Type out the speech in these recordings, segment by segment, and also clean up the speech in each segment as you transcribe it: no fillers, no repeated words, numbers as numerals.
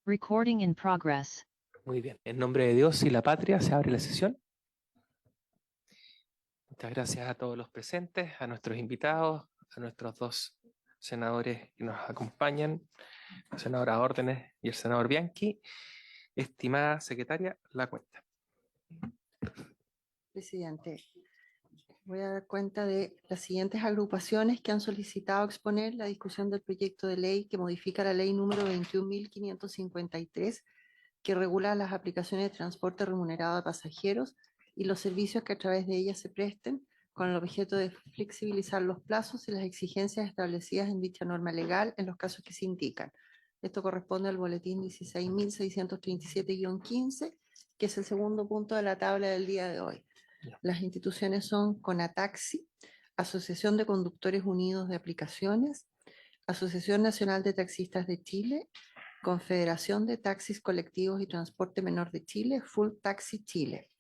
Recording in progress. Muy bien. En nombre de Dios y la patria se abre la sesión. Muchas gracias a todos los presentes, a nuestros invitados, a nuestros dos senadores que nos acompañan, la senadora Órdenes y el senador Bianchi. Estimada secretaria, la cuenta. Presidente, voy a dar cuenta de las siguientes agrupaciones que han solicitado exponer la discusión del proyecto de ley que modifica la ley número 21.553, que regula las aplicaciones de transporte remunerado de pasajeros y los servicios que a través de ellas se presten, con el objeto de flexibilizar los plazos y las exigencias establecidas en dicha norma legal en los casos que se indican. Esto corresponde al boletín 16.637-15, que es el segundo punto de la tabla del día de hoy. Las instituciones son Conataxi, Asociación de Conductores Unidos de Aplicaciones, Asociación Nacional de Taxistas de Chile, Confederación de Taxis Colectivos y Transporte Menor de Chile, Full Taxi Chile.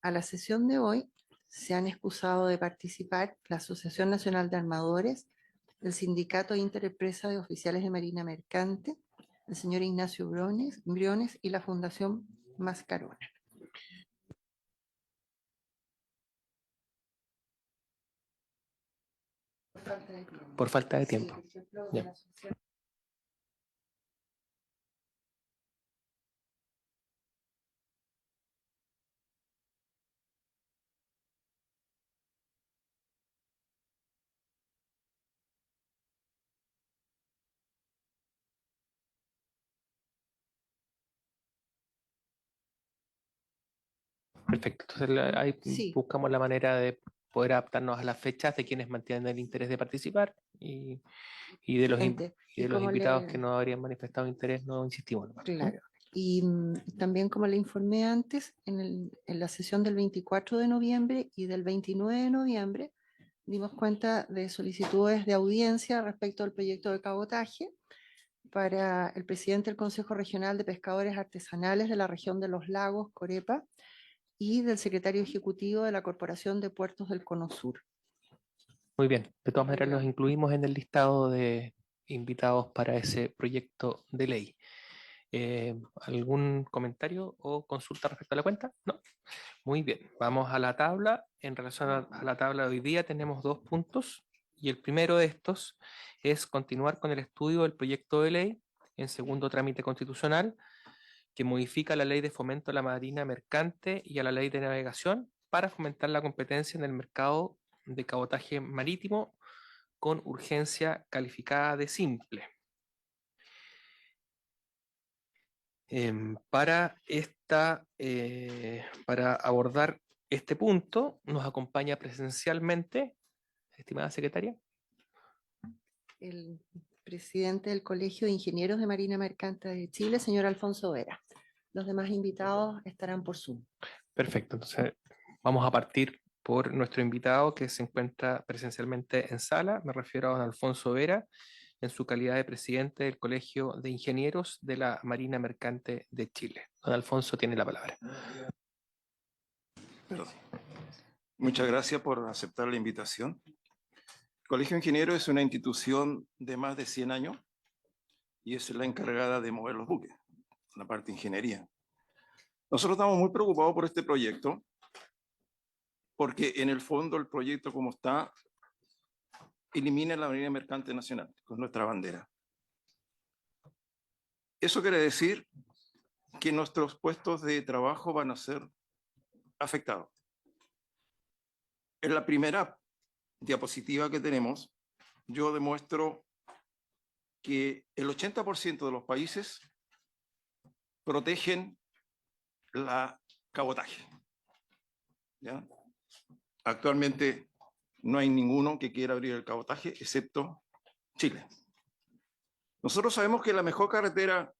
A la sesión de hoy se han excusado de participar la Asociación Nacional de Armadores, el Sindicato Interempresa de Oficiales de Marina Mercante, el señor Ignacio Briones y la Fundación Mascarona. Por falta de tiempo. Sí, por ejemplo, Ya. la asociación. Perfecto. Entonces ahí Sí. buscamos la manera de poder adaptarnos a las fechas de quienes mantienen el interés de participar y de los, Gente, y de y los como invitados le, que no habrían manifestado interés, no insistimos nomás, ¿no? claro, y también como le informé antes, en la sesión del 24 de noviembre y del 29 de noviembre, dimos cuenta de solicitudes de audiencia respecto al proyecto de cabotaje para el presidente del Consejo Regional de Pescadores Artesanales de la región de los Lagos, Corepa, y del secretario ejecutivo de la Corporación de Puertos del Cono Sur. Muy bien. De todas maneras, los incluimos en el listado de invitados para ese proyecto de ley. ¿Algún comentario o consulta respecto a la cuenta? No. Muy bien. Vamos a la tabla. En relación a la tabla de hoy día tenemos dos puntos y el primero de estos es continuar con el estudio del proyecto de ley en segundo trámite constitucional que modifica la ley de fomento a la marina mercante y a la ley de navegación para fomentar la competencia en el mercado de cabotaje marítimo con urgencia calificada de simple. Para abordar este punto, nos acompaña presencialmente, estimada secretaria. El presidente del Colegio de Ingenieros de Marina Mercante de Chile, señor Alfonso Vera. Los demás invitados estarán por Zoom. Perfecto, entonces vamos a partir por nuestro invitado que se encuentra presencialmente en sala. Me refiero a don Alfonso Vera, en su calidad de presidente del Colegio de Ingenieros de la Marina Mercante de Chile. Don Alfonso tiene la palabra. Perdón. Muchas gracias por aceptar la invitación. El Colegio de Ingenieros es una institución de más de 100 años y es la encargada de mover los buques, la parte de ingeniería. Nosotros estamos muy preocupados por este proyecto porque en el fondo el proyecto como está elimina la Marina Mercante Nacional con nuestra bandera. Eso quiere decir que nuestros puestos de trabajo van a ser afectados. En la primera diapositiva que tenemos, yo demuestro que el 80% de los países protegen la cabotaje. ¿Ya? Actualmente no hay ninguno que quiera abrir el cabotaje, excepto Chile. Nosotros sabemos que la mejor carretera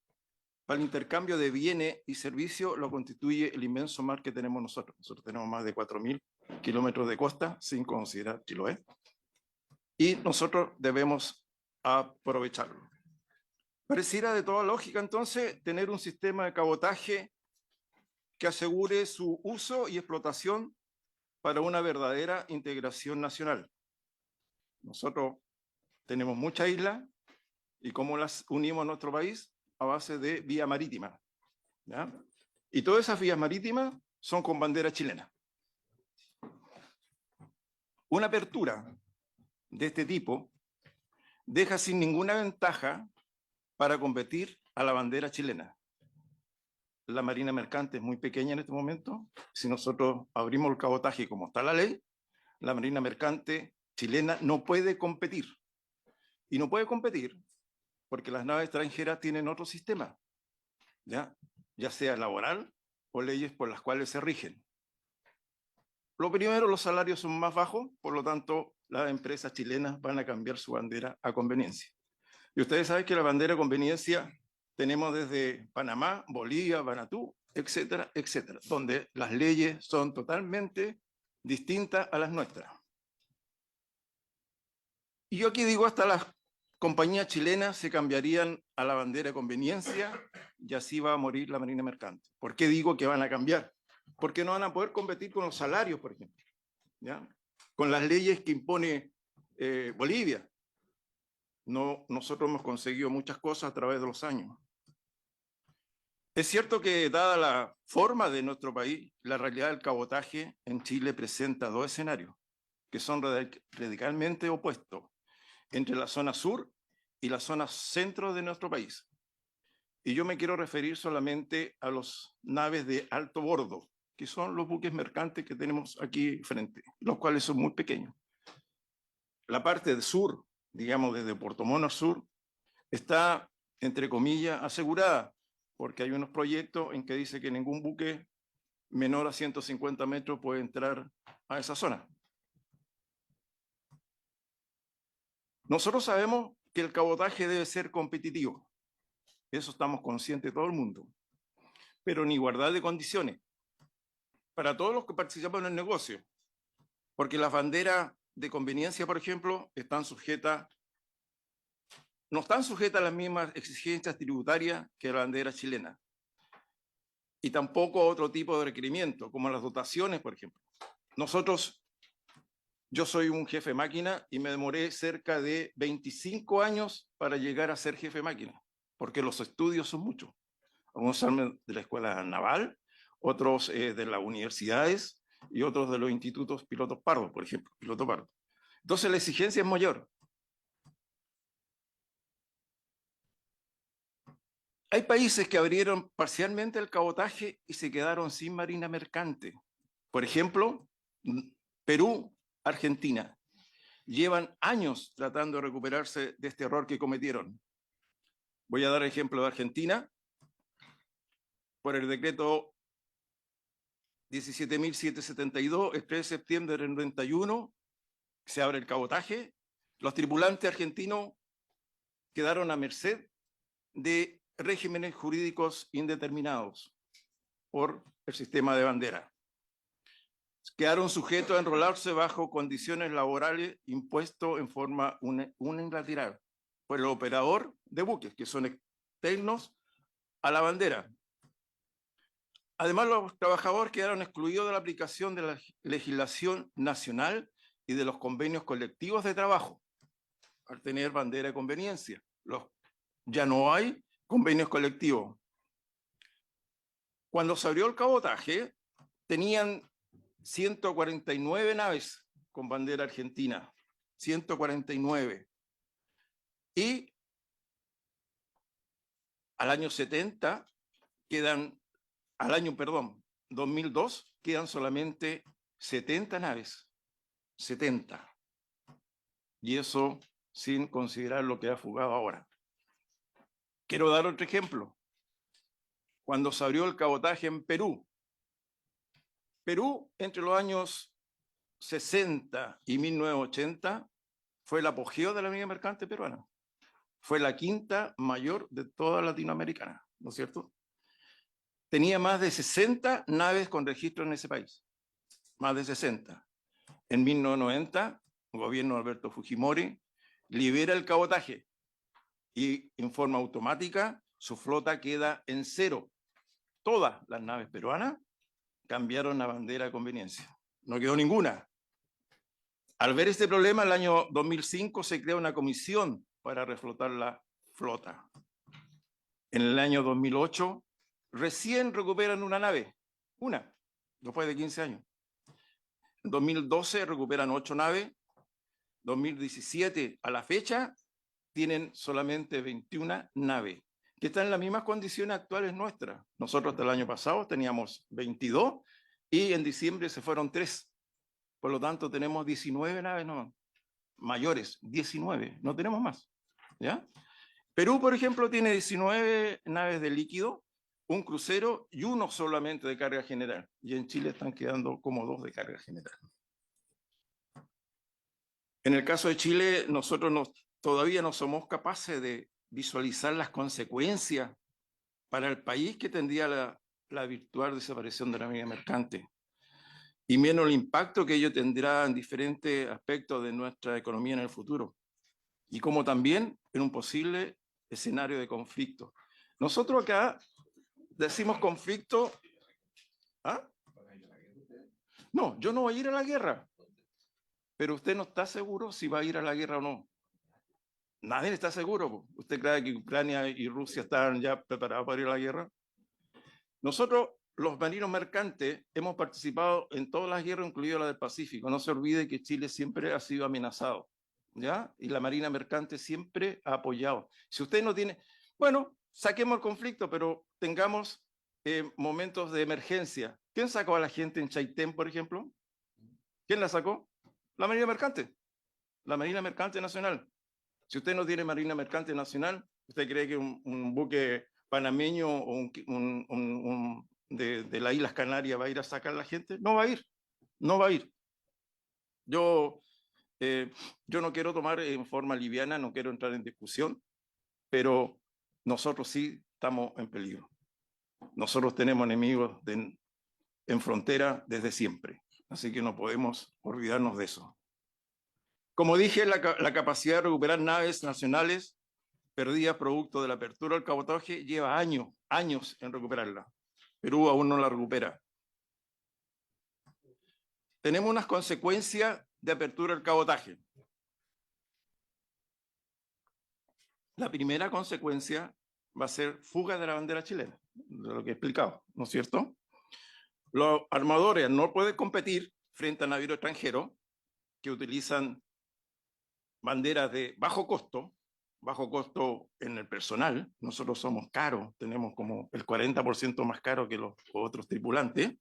para el intercambio de bienes y servicios lo constituye el inmenso mar que tenemos nosotros. Nosotros tenemos más de 4.000 kilómetros de costa, sin considerar Chiloé, y nosotros debemos aprovecharlo. Pareciera de toda lógica, entonces, tener un sistema de cabotaje que asegure su uso y explotación para una verdadera integración nacional. Nosotros tenemos muchas islas, y ¿cómo las unimos a nuestro país? a base de vía marítima, ¿ya? Y todas esas vías marítimas son con bandera chilena. Una apertura de este tipo deja sin ninguna ventaja para competir a la bandera chilena. La marina mercante es muy pequeña en este momento. Si nosotros abrimos el cabotaje como está la ley, la marina mercante chilena no puede competir. Y no puede competir porque las naves extranjeras tienen otro sistema, ya sea laboral o leyes por las cuales se rigen. Lo primero, los salarios son más bajos, por lo tanto, las empresas chilenas van a cambiar su bandera a conveniencia. Y ustedes saben que la bandera a conveniencia tenemos desde Panamá, Bolivia, Vanuatu, etcétera, etcétera, donde las leyes son totalmente distintas a las nuestras. Y yo aquí digo, hasta las compañías chilenas se cambiarían a la bandera de conveniencia y así va a morir la marina mercante. ¿Por qué digo que van a cambiar? Porque no van a poder competir con los salarios, por ejemplo, ¿ya? Con las leyes que impone Bolivia. No, nosotros hemos conseguido muchas cosas a través de los años. Es cierto que, dada la forma de nuestro país, la realidad del cabotaje en Chile presenta dos escenarios que son radicalmente opuestos entre la zona sur y la zona centro de nuestro país. Y yo me quiero referir solamente a los naves de alto bordo, que son los buques mercantes que tenemos aquí frente, los cuales son muy pequeños. La parte del sur, digamos desde Puerto Montt al sur, está, entre comillas, asegurada, porque hay unos proyectos en que dice que ningún buque menor a 150 metros puede entrar a esa zona. Nosotros sabemos que el cabotaje debe ser competitivo. Eso estamos conscientes todo el mundo. Pero en igualdad de condiciones para todos los que participan en el negocio. Porque las banderas de conveniencia, por ejemplo, no están sujetas a las mismas exigencias tributarias que la bandera chilena. Y tampoco a otro tipo de requerimiento, como las dotaciones, por ejemplo. Yo soy un jefe máquina y me demoré cerca de 25 años para llegar a ser jefe máquina, porque los estudios son muchos. Algunos salen de la escuela naval, otros de las universidades y otros de los institutos pilotos pardos, por ejemplo, piloto pardo. Entonces la exigencia es mayor. Hay países que abrieron parcialmente el cabotaje y se quedaron sin marina mercante. Por ejemplo, Perú, Argentina. Llevan años tratando de recuperarse de este error que cometieron. Voy a dar el ejemplo de Argentina. Por el decreto 17.772, el 3 de septiembre del 91, se abre el cabotaje. Los tripulantes argentinos quedaron a merced de regímenes jurídicos indeterminados por el sistema de bandera. Quedaron sujetos a enrolarse bajo condiciones laborales impuestos en forma unilateral por el operador de buques, que son externos a la bandera. Además, los trabajadores quedaron excluidos de la aplicación de la legislación nacional y de los convenios colectivos de trabajo, al tener bandera de conveniencia. Ya no hay convenios colectivos. Cuando se abrió el cabotaje, tenían 149 naves con bandera argentina, 149. Y al año 2002, quedan solamente 70 naves, 70. Y eso sin considerar lo que ha fugado ahora. Quiero dar otro ejemplo. Cuando se abrió el cabotaje en Perú, entre los años 60 y 1980, fue el apogeo de la marina mercante peruana. Fue la quinta mayor de toda Latinoamérica, ¿no es cierto? Tenía más de 60 naves con registro en ese país. Más de 60. En 1990, el gobierno de Alberto Fujimori libera el cabotaje y en forma automática su flota queda en cero. Todas las naves peruanas cambiaron la bandera de conveniencia. No quedó ninguna. Al ver este problema, en el año 2005 se crea una comisión para reflotar la flota. En el año 2008, recién recuperan una nave, después de 15 años. En 2012 recuperan 8 naves. 2017 a la fecha tienen solamente 21 naves, que están en las mismas condiciones actuales nuestras. Nosotros hasta el año pasado teníamos 22 y en diciembre se fueron 3. Por lo tanto, tenemos 19 naves mayores, 19, no tenemos más. ¿Ya? Perú, por ejemplo, tiene 19 naves de líquido, un crucero y uno solamente de carga general. Y en Chile están quedando como 2 de carga general. En el caso de Chile, nosotros todavía no somos capaces de visualizar las consecuencias para el país que tendría la virtual desaparición de la marina mercante, y menos el impacto que ello tendrá en diferentes aspectos de nuestra economía en el futuro, y como también en un posible escenario de conflicto. Nosotros acá decimos conflicto. ¿Ah? No, yo no voy a ir a la guerra, pero usted no está seguro si va a ir a la guerra o no. Nadie está seguro. ¿Usted cree que Ucrania y Rusia están ya preparados para ir a la guerra? Nosotros, los marinos mercantes, hemos participado en todas las guerras, incluido la del Pacífico. No se olvide que Chile siempre ha sido amenazado, ¿ya? Y la marina mercante siempre ha apoyado. Si usted no tiene... Bueno, saquemos el conflicto, pero tengamos momentos de emergencia. ¿Quién sacó a la gente en Chaitén, por ejemplo? ¿Quién la sacó? La marina mercante. La marina mercante nacional. Si usted no tiene marina mercante nacional, ¿usted cree que un buque panameño o de las Islas Canarias va a ir a sacar a la gente? No va a ir, no va a ir. Yo no quiero tomar en forma liviana, no quiero entrar en discusión, pero nosotros sí estamos en peligro. Nosotros tenemos enemigos en frontera desde siempre, así que no podemos olvidarnos de eso. Como dije, la capacidad de recuperar naves nacionales perdidas producto de la apertura del cabotaje lleva años en recuperarla. Perú aún no la recupera. Tenemos unas consecuencias de apertura del cabotaje. La primera consecuencia va a ser fuga de la bandera chilena, de lo que he explicado, ¿no es cierto? Los armadores no pueden competir frente a navieros extranjeros que utilizan banderas de bajo costo en el personal. Nosotros somos caros, tenemos como el 40% más caro que los otros tripulantes.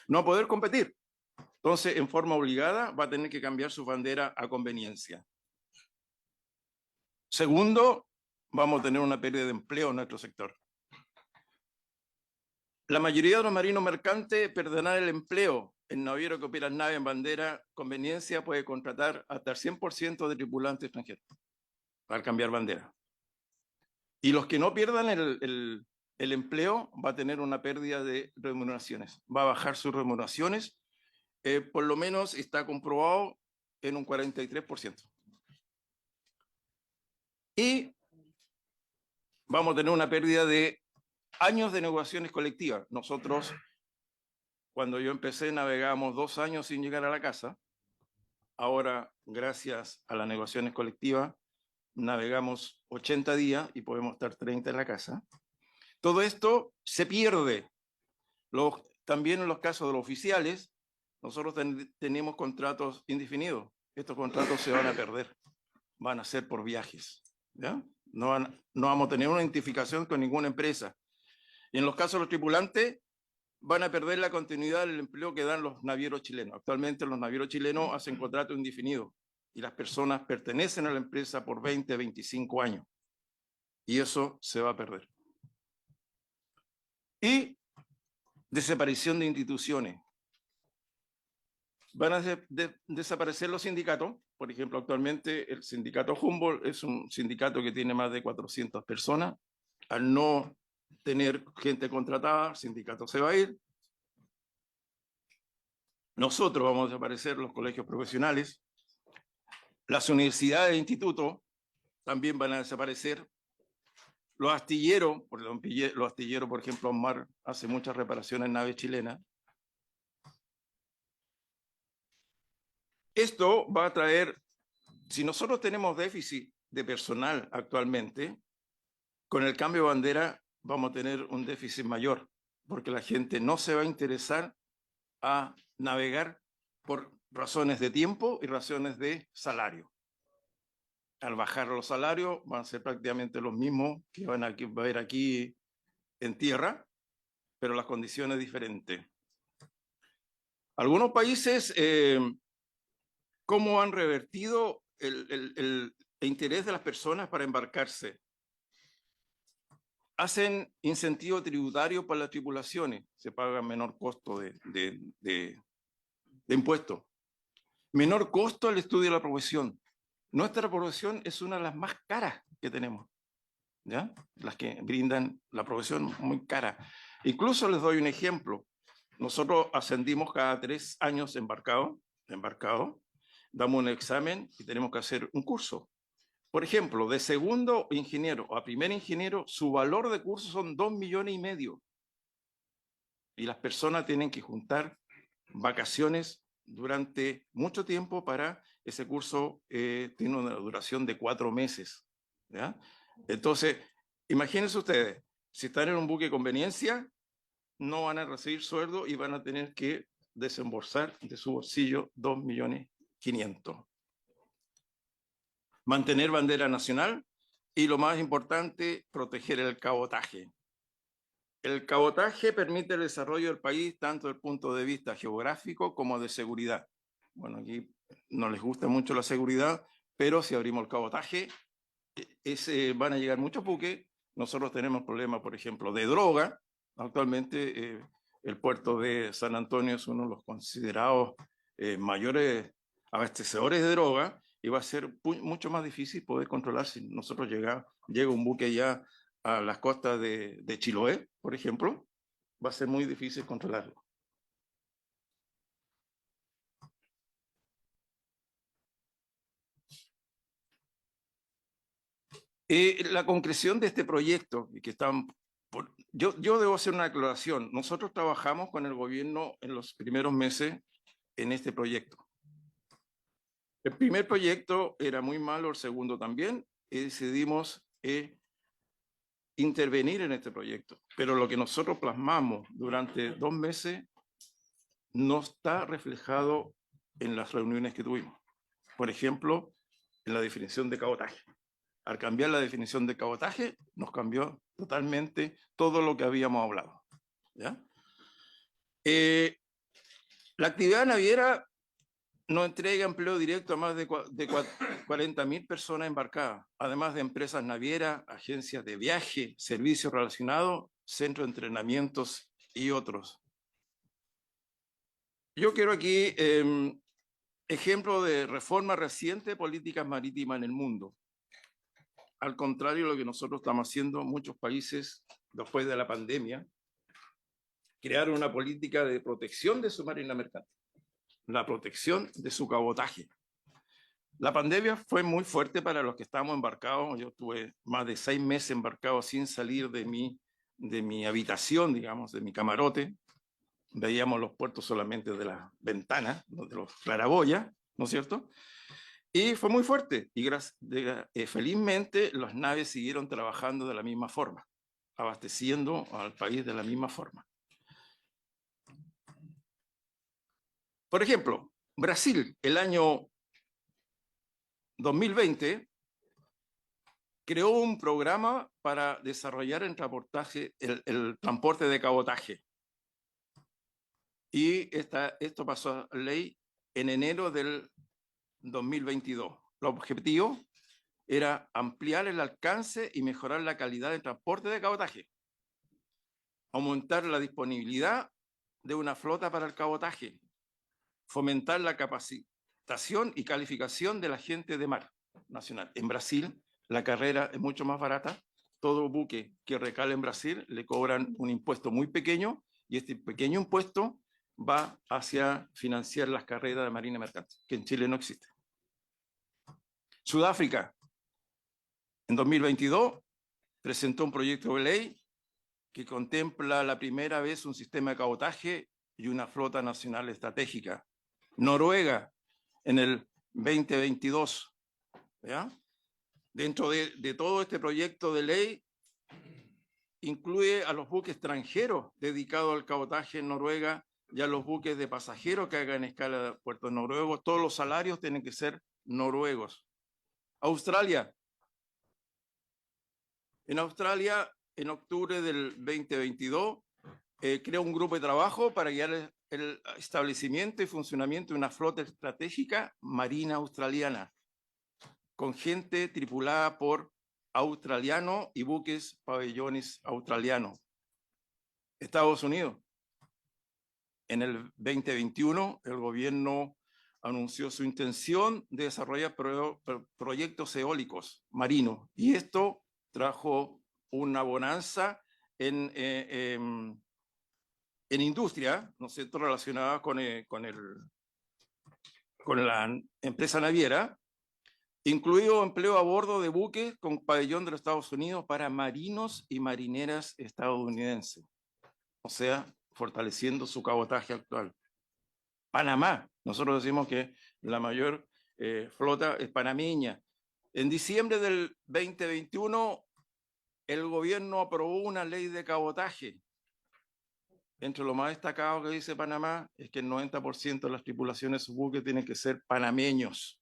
No va a poder competir. Entonces, en forma obligada, va a tener que cambiar su bandera a conveniencia. Segundo, vamos a tener una pérdida de empleo en nuestro sector. La mayoría de los marinos mercantes perderán el empleo. El naviero que opera nave en bandera conveniencia puede contratar hasta el 100% de tripulantes extranjeros al cambiar bandera. Y los que no pierdan el empleo va a tener una pérdida de remuneraciones. Va a bajar sus remuneraciones. Por lo menos está comprobado en un 43%. Y vamos a tener una pérdida de años de negociaciones colectivas. Nosotros, cuando yo empecé, navegábamos 2 años sin llegar a la casa. Ahora, gracias a las negociaciones colectivas, navegamos 80 días y podemos estar 30 en la casa. Todo esto se pierde. También en los casos de los oficiales, nosotros tenemos contratos indefinidos. Estos contratos se van a perder, van a ser por viajes, ¿ya? No vamos a tener una identificación con ninguna empresa. Y en los casos de los tripulantes, van a perder la continuidad del empleo que dan los navieros chilenos. Actualmente los navieros chilenos hacen contratos indefinidos y las personas pertenecen a la empresa por 20, 25 años. Y eso se va a perder. Y desaparición de instituciones. Van a desaparecer los sindicatos. Por ejemplo, actualmente el sindicato Humboldt es un sindicato que tiene más de 400 personas. Al no tener gente contratada, el sindicato se va a ir. Nosotros vamos a desaparecer los colegios profesionales. Las universidades e institutos también van a desaparecer. Los astilleros, por ejemplo, Omar hace muchas reparaciones en naves chilenas. Esto va a traer, si nosotros tenemos déficit de personal actualmente, con el cambio de bandera vamos a tener un déficit mayor, porque la gente no se va a interesar a navegar por razones de tiempo y razones de salario. Al bajar los salarios van a ser prácticamente los mismos que van a ver aquí en tierra, pero las condiciones diferentes. Algunos países, ¿cómo han revertido el interés de las personas para embarcarse? Hacen incentivo tributario para las tripulaciones, se paga menor costo de impuestos. Menor costo al estudio de la profesión. Nuestra profesión es una de las más caras que tenemos, ¿ya? Las que brindan la profesión muy cara. Incluso les doy un ejemplo. Nosotros ascendimos cada 3 años embarcado, damos un examen y tenemos que hacer un curso. Por ejemplo, de segundo ingeniero a primer ingeniero, su valor de curso son 2,5 millones. Y las personas tienen que juntar vacaciones durante mucho tiempo para ese curso. Tiene una duración de 4 meses. ¿Ya? Entonces, imagínense ustedes, si están en un buque de conveniencia, no van a recibir sueldo y van a tener que desembolsar de su bolsillo 2,5 millones. Mantener bandera nacional y, lo más importante, proteger el cabotaje. El cabotaje permite el desarrollo del país tanto desde el punto de vista geográfico como de seguridad. Bueno, aquí no les gusta mucho la seguridad, pero si abrimos el cabotaje, van a llegar muchos buques. Nosotros tenemos problemas, por ejemplo, de droga. Actualmente el puerto de San Antonio es uno de los considerados mayores abastecedores de droga, y va a ser mucho más difícil poder controlar si nosotros llega un buque ya a las costas de Chiloé, por ejemplo. Va a ser muy difícil controlarlo. La concreción de este proyecto, que están yo debo hacer una aclaración. Nosotros trabajamos con el gobierno en los primeros meses en este proyecto. El primer proyecto era muy malo, el segundo también, y decidimos intervenir en este proyecto. Pero lo que nosotros plasmamos durante 2 meses no está reflejado en las reuniones que tuvimos. Por ejemplo, en la definición de cabotaje. Al cambiar la definición de cabotaje, nos cambió totalmente todo lo que habíamos hablado. ¿Ya? La actividad naviera nos entrega empleo directo a más de 40.000 personas embarcadas, además de empresas navieras, agencias de viaje, servicios relacionados, centros de entrenamientos y otros. Yo quiero aquí ejemplo de reforma reciente de políticas marítimas en el mundo. Al contrario de lo que nosotros estamos haciendo, muchos países después de la pandemia crearon una política de protección de su marina mercante, la protección de su cabotaje. La pandemia fue muy fuerte para los que estábamos embarcados. Yo estuve más de 6 meses embarcado sin salir de mi habitación, digamos, de mi camarote. Veíamos los puertos solamente de las ventanas, de los claraboyas, ¿no es cierto? Y fue muy fuerte. Y felizmente las naves siguieron trabajando de la misma forma, abasteciendo al país de la misma forma. Por ejemplo, Brasil, el año 2020, creó un programa para desarrollar el transporte de cabotaje. Y esto pasó a ley en enero del 2022. El objetivo era ampliar el alcance y mejorar la calidad del transporte de cabotaje, aumentar la disponibilidad de una flota para el cabotaje, fomentar la capacitación y calificación de la gente de mar nacional. En Brasil, la carrera es mucho más barata. Todo buque que recale en Brasil le cobran un impuesto muy pequeño, y este pequeño impuesto va hacia financiar las carreras de marina mercante, que en Chile no existe. Sudáfrica, en 2022, presentó un proyecto de ley que contempla la primera vez un sistema de cabotaje y una flota nacional estratégica. Noruega, en el 2022, ¿ya? Dentro de todo este proyecto de ley, incluye a los buques extranjeros dedicados al cabotaje en Noruega y a los buques de pasajeros que hagan escala de puertos noruegos. Todos los salarios tienen que ser noruegos. Australia. En Australia, en octubre del 2022, creó un grupo de trabajo para guiar el establecimiento y funcionamiento de una flota estratégica marina australiana, con gente tripulada por australianos y buques pabellones australianos. Estados Unidos. En el 2021, el gobierno anunció su intención de desarrollar proyectos eólicos marinos, y esto trajo una bonanza en industria, ¿no es cierto?, relacionada con la empresa naviera, incluido empleo a bordo de buques con pabellón de los Estados Unidos para marinos y marineras estadounidenses, o sea, fortaleciendo su cabotaje actual. Panamá, nosotros decimos que la mayor flota es panameña. En diciembre del 2021, el gobierno aprobó una ley de cabotaje. Entre lo más destacado que dice Panamá es que el 90% de las tripulaciones de sus buques tienen que ser panameños.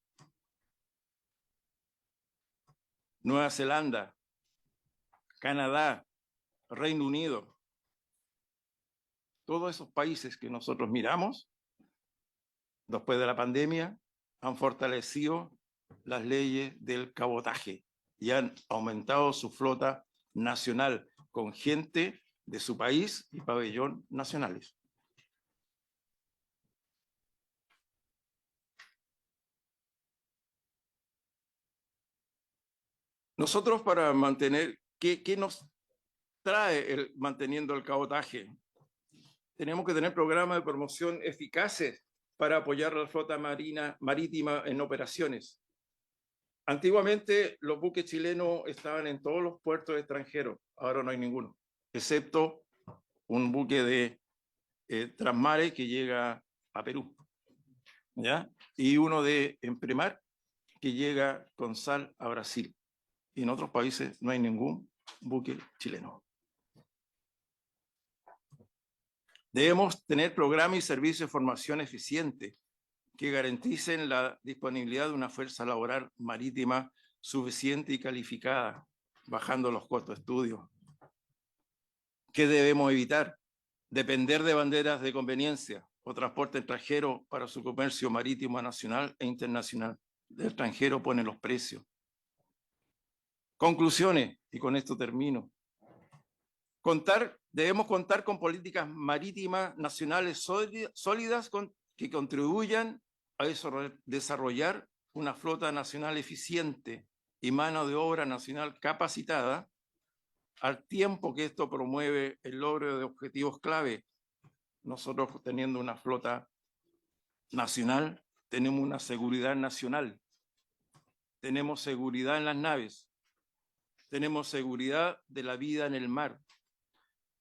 Nueva Zelanda, Canadá, Reino Unido, todos esos países que nosotros miramos después de la pandemia han fortalecido las leyes del cabotaje y han aumentado su flota nacional con gente de su país y pabellón nacionales. Nosotros, para mantener, ¿qué nos trae manteniendo el cabotaje? Tenemos que tener programas de promoción eficaces para apoyar a la flota marítima en operaciones. Antiguamente los buques chilenos estaban en todos los puertos extranjeros, ahora no hay ninguno, excepto un buque de Transmares que llega a Perú, ¿ya? Y uno de Empremar que llega con sal a Brasil. Y en otros países no hay ningún buque chileno. Debemos tener programas y servicios de formación eficientes que garanticen la disponibilidad de una fuerza laboral marítima suficiente y calificada, bajando los costos de estudio. ¿Qué debemos evitar? Depender de banderas de conveniencia o transporte extranjero para su comercio marítimo nacional e internacional. El extranjero pone los precios. Conclusiones, y con esto termino. Debemos contar con políticas marítimas nacionales sólidas que contribuyan a desarrollar una flota nacional eficiente y mano de obra nacional capacitada, al tiempo que esto promueve el logro de objetivos clave. Nosotros, teniendo una flota nacional, tenemos una seguridad nacional, tenemos seguridad en las naves, tenemos seguridad de la vida en el mar.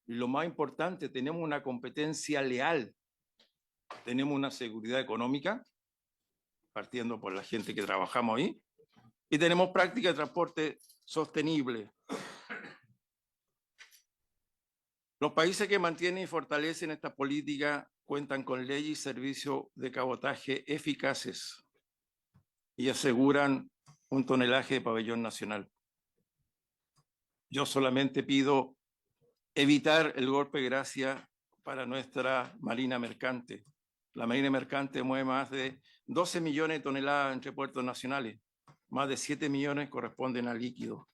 Y lo más importante, tenemos una competencia leal, tenemos una seguridad económica, partiendo por la gente que trabajamos ahí, y tenemos práctica de transporte sostenible. Los países que mantienen y fortalecen esta política cuentan con leyes y servicios de cabotaje eficaces y aseguran un tonelaje de pabellón nacional. Yo solamente pido evitar el golpe de gracia para nuestra marina mercante. La marina mercante mueve más de 12 millones de toneladas entre puertos nacionales. Más de 7 millones corresponden a líquido.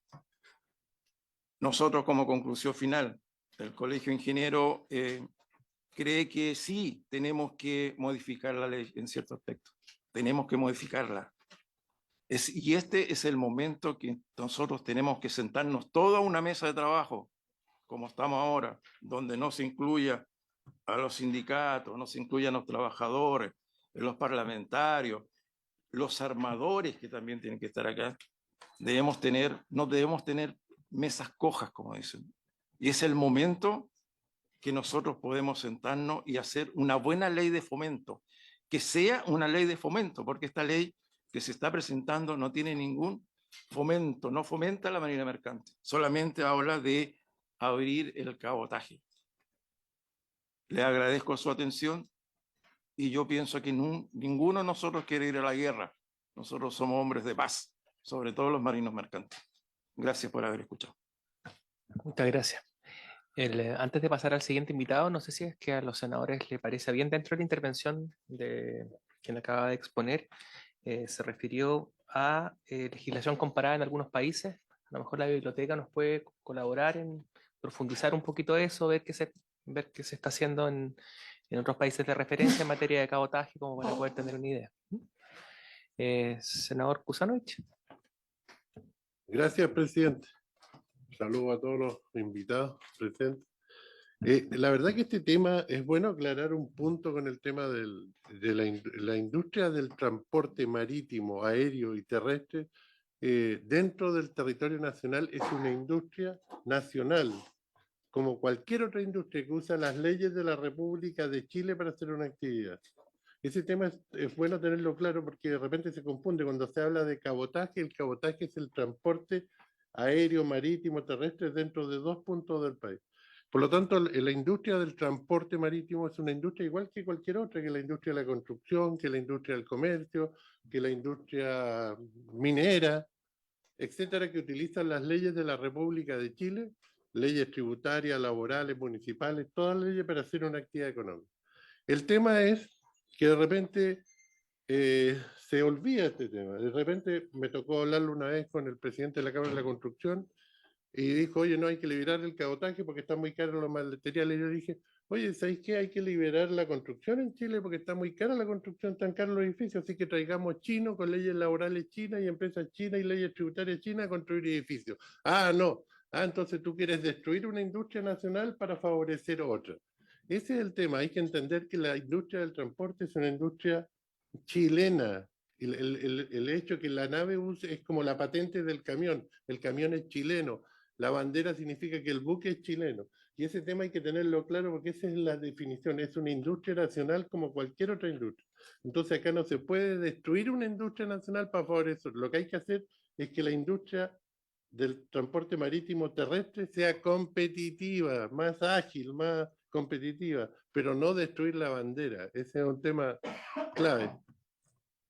Nosotros, como conclusión final, el Colegio de Ingenieros cree que sí tenemos que modificar la ley en cierto aspecto. Tenemos que modificarla. Y este es el momento que nosotros tenemos que sentarnos toda una mesa de trabajo, como estamos ahora, donde no se incluya a los sindicatos, no se incluyan a los trabajadores, los parlamentarios, los armadores que también tienen que estar acá. No debemos tener mesas cojas, como dicen. Y es el momento que nosotros podemos sentarnos y hacer una buena ley de fomento, que sea una ley de fomento, porque esta ley que se está presentando no tiene ningún no fomenta la marina mercante, solamente habla de abrir el cabotaje. Le agradezco su atención y yo pienso que ninguno de nosotros quiere ir a la guerra. Nosotros somos hombres de paz, sobre todo los marinos mercantes. Gracias por haber escuchado. Muchas gracias. Antes de pasar al siguiente invitado, no sé si es que a los senadores les parece bien dentro de la intervención de quien acaba de exponer, se refirió a legislación comparada en algunos países. A lo mejor la biblioteca nos puede colaborar en profundizar un poquito eso, ver qué se está haciendo en otros países de referencia en materia de cabotaje, como para poder tener una idea. Senador Kusanovich. Gracias, presidente. Saludo a todos los invitados presentes. La verdad que este tema es bueno aclarar un punto con el tema de la industria del transporte marítimo, aéreo y terrestre. Dentro del territorio nacional es una industria nacional, como cualquier otra industria que usa las leyes de la República de Chile para hacer una actividad. Ese tema es bueno tenerlo claro porque de repente se confunde cuando se habla de cabotaje. El cabotaje es el transporte aéreo, marítimo, terrestre dentro de 2 puntos del país. Por lo tanto, la industria del transporte marítimo es una industria igual que cualquier otra, que la industria de la construcción, que la industria del comercio, que la industria minera, etcétera, que utilizan las leyes de la República de Chile, leyes tributarias, laborales, municipales, todas las leyes para hacer una actividad económica. El tema es que de repente se olvida este tema. De repente me tocó hablarlo una vez con el presidente de la Cámara de la Construcción y dijo, oye, no hay que liberar el cabotaje porque está muy caro los materiales. Y yo dije, oye, ¿sabéis qué? Hay que liberar la construcción en Chile porque está muy cara la construcción, tan caros los edificios, así que traigamos chinos con leyes laborales chinas y empresas chinas y leyes tributarias chinas a construir edificios. Ah, no. Ah, entonces tú quieres destruir una industria nacional para favorecer otra. Ese es el tema. Hay que entender que la industria del transporte es una industria chilena. El hecho que la nave use es como la patente del camión. El camión es chileno. La bandera significa que el buque es chileno. Y ese tema hay que tenerlo claro porque esa es la definición. Es una industria nacional como cualquier otra industria. Entonces acá no se puede destruir una industria nacional para favorecer. Lo que hay que hacer es que la industria del transporte marítimo terrestre sea competitiva, más ágil, más competitiva, pero no destruir la bandera. Ese es un tema clave.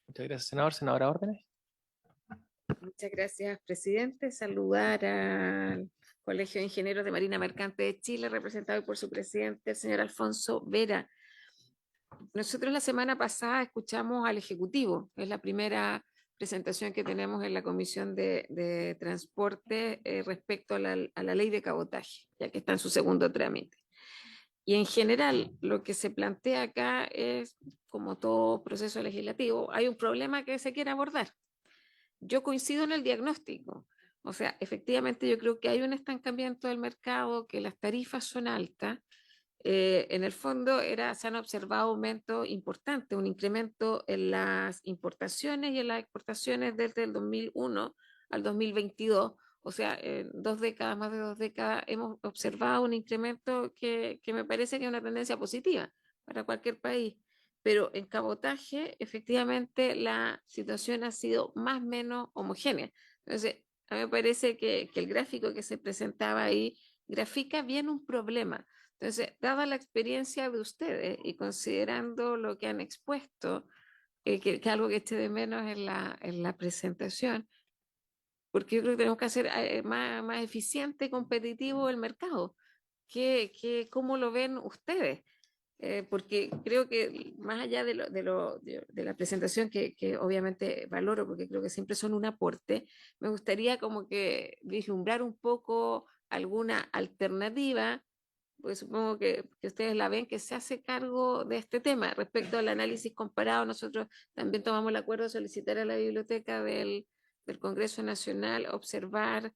Muchas gracias, senador. Senadora Órdenes. Muchas gracias, presidente. Saludar al Colegio de Ingenieros de Marina Mercante de Chile, representado por su presidente, el señor Alfonso Vera. Nosotros la semana pasada escuchamos al Ejecutivo, es la primera presentación que tenemos en la Comisión de Transporte respecto a la ley de cabotaje, ya que está en su segundo trámite. Y en general, lo que se plantea acá es, como todo proceso legislativo, hay un problema que se quiere abordar. Yo coincido en el diagnóstico. O sea, efectivamente yo creo que hay un estancamiento del mercado, que las tarifas son altas. En el fondo se han observado aumentos importantes, un incremento en las importaciones y en las exportaciones desde el 2001 al 2022. O sea, en 2 décadas, más de 2 décadas, hemos observado un incremento que me parece que es una tendencia positiva para cualquier país. Pero en cabotaje, efectivamente, la situación ha sido más o menos homogénea. Entonces, a mí me parece que el gráfico que se presentaba ahí grafica bien un problema. Entonces, dada la experiencia de ustedes y considerando lo que han expuesto, que algo que eché de menos en la presentación, porque yo creo que tenemos que hacer más eficiente y competitivo el mercado. ¿Cómo lo ven ustedes? Porque creo que más allá de la presentación, que obviamente valoro porque creo que siempre son un aporte, me gustaría como que vislumbrar un poco alguna alternativa, pues supongo que ustedes la ven, que se hace cargo de este tema. Respecto al análisis comparado, nosotros también tomamos el acuerdo de solicitar a la biblioteca del Congreso Nacional observar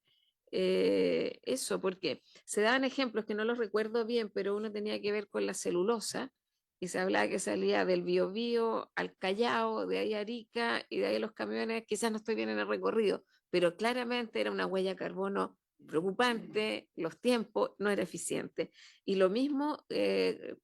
eso, porque se daban ejemplos que no los recuerdo bien, pero uno tenía que ver con la celulosa y se hablaba que salía del Biobío al Callao, de ahí a Arica y de ahí los camiones, quizás no estoy bien en el recorrido, pero claramente era una huella de carbono preocupante, los tiempos no era eficiente. Y lo mismo, que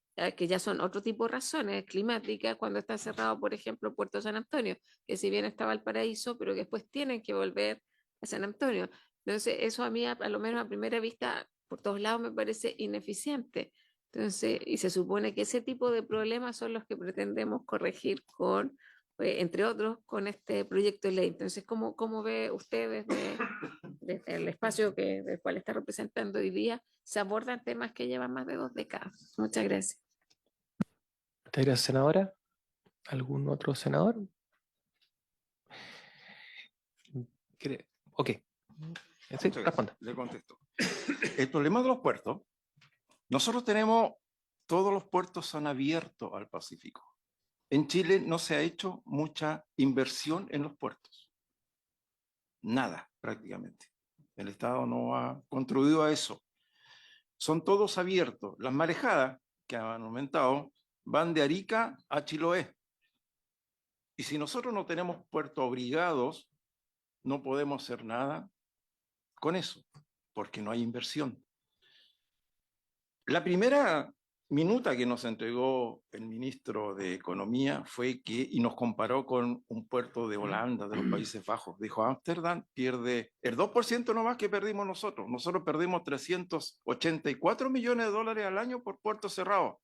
ya son otro tipo de razones climáticas, cuando está cerrado, por ejemplo, Puerto San Antonio, que si bien estaba el paraíso, pero que después tienen que volver a San Antonio. Entonces, eso a mí, a lo menos a primera vista, por todos lados me parece ineficiente. Entonces, y se supone que ese tipo de problemas son los que pretendemos corregir con, entre otros, con este proyecto de ley. Entonces, ¿cómo ve usted desde el espacio del cual está representando hoy día, se abordan temas que llevan más de 2 décadas? Muchas gracias. Muchas gracias, senadora. ¿Algún otro senador? Ok. Sí, Muchas gracias. responda. Le contesto. El problema de los puertos, nosotros tenemos, todos los puertos son abiertos al Pacífico. En Chile no se ha hecho mucha inversión en los puertos. Nada, prácticamente. El Estado no ha contribuido a eso. Son todos abiertos. Las marejadas que han aumentado van de Arica a Chiloé. Y si nosotros no tenemos puertos obligados, no podemos hacer nada con eso, porque no hay inversión. La primera minuta que nos entregó el ministro de Economía fue que, y nos comparó con un puerto de Holanda, de los Países Bajos. Dijo, Ámsterdam pierde el 2% nomás que perdimos nosotros. Nosotros perdimos 384 millones de dólares al año por puerto cerrado.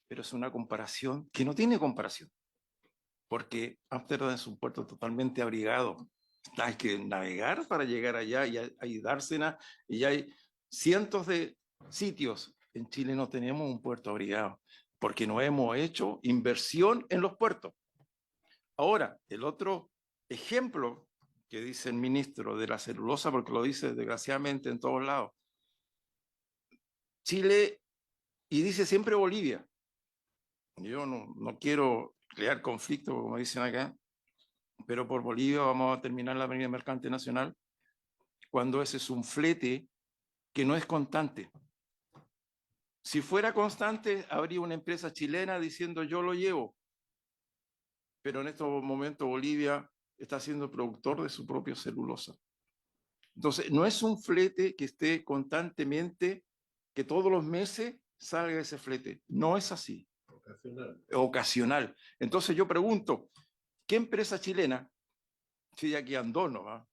Pero es una comparación que no tiene comparación, porque Ámsterdam es un puerto totalmente abrigado. Hay que navegar para llegar allá y hay dársena, y hay cientos de sitios. En Chile no tenemos un puerto abrigado porque no hemos hecho inversión en los puertos. Ahora, el otro ejemplo que dice el ministro de la celulosa, porque lo dice desgraciadamente en todos lados, Chile, y dice siempre Bolivia. Yo no quiero crear conflicto, como dicen acá, pero por Bolivia vamos a terminar la Avenida Mercante Nacional cuando ese es un flete que no es constante. Si fuera constante, habría una empresa chilena diciendo yo lo llevo, pero en estos momentos Bolivia está siendo productor de su propia celulosa. Entonces, no es un flete que esté constantemente, que todos los meses salga ese flete. No es así. Ocasional. Entonces yo pregunto, ¿qué empresa chilena, si aquí andó, no?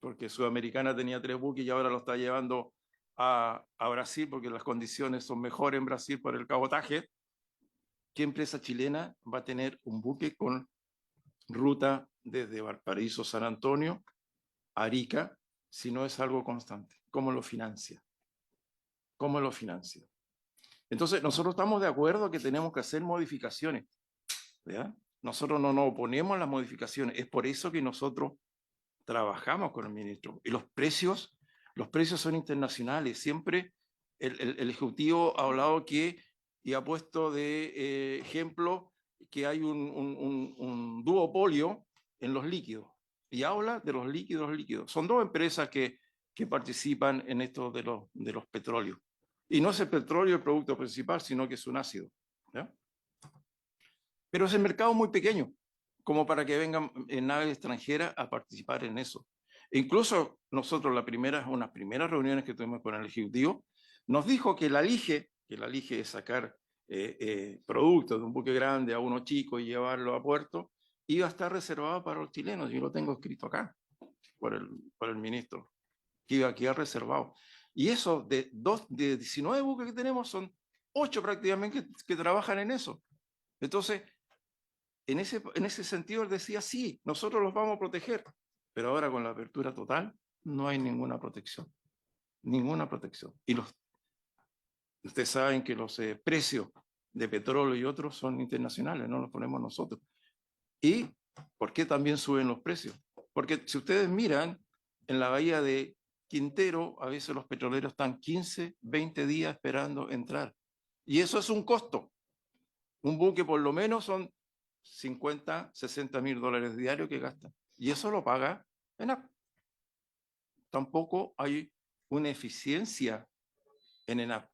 Porque Sudamericana tenía 3 buques y ahora lo está llevando a Brasil porque las condiciones son mejores en Brasil por el cabotaje? ¿Qué empresa chilena va a tener un buque con ruta desde Valparaíso, San Antonio, Arica, si no es algo constante? ¿Cómo lo financia? ¿Cómo lo financia? Entonces, nosotros estamos de acuerdo que tenemos que hacer modificaciones, ¿ya? Nosotros no nos oponemos a las modificaciones, es por eso que nosotros trabajamos con el ministro. Y los precios son internacionales. Siempre el Ejecutivo ha hablado que, y ha puesto de ejemplo, que hay un duopolio en los líquidos. Y habla de los líquidos. Son 2 empresas que participan en esto de los petróleos. Y no es el petróleo el producto principal, sino que es un ácido, ¿ya? Pero ese mercado es muy pequeño como para que vengan naves extranjeras a participar en eso. E incluso nosotros, unas primeras reuniones que tuvimos con el Ejecutivo, nos dijo que la LIGE es sacar productos de un buque grande a uno chico y llevarlo a puerto, iba a estar reservado para los chilenos. Yo lo tengo escrito acá por el ministro, que iba a quedar reservado. Y eso, de 19 buques que tenemos, son 8 prácticamente que trabajan en eso. Entonces, en ese sentido, él decía, sí, nosotros los vamos a proteger, pero ahora con la apertura total no hay ninguna protección. Ninguna protección. Y ustedes saben que los precios de petróleo y otros son internacionales, no los ponemos nosotros. ¿Y por qué también suben los precios? Porque si ustedes miran, en la bahía de Quintero, a veces los petroleros están 15, 20 días esperando entrar. Y eso es un costo. Un buque por lo menos son 50, 60 mil dólares diarios que gastan. Y eso lo paga ENAP. Tampoco hay una eficiencia en ENAP.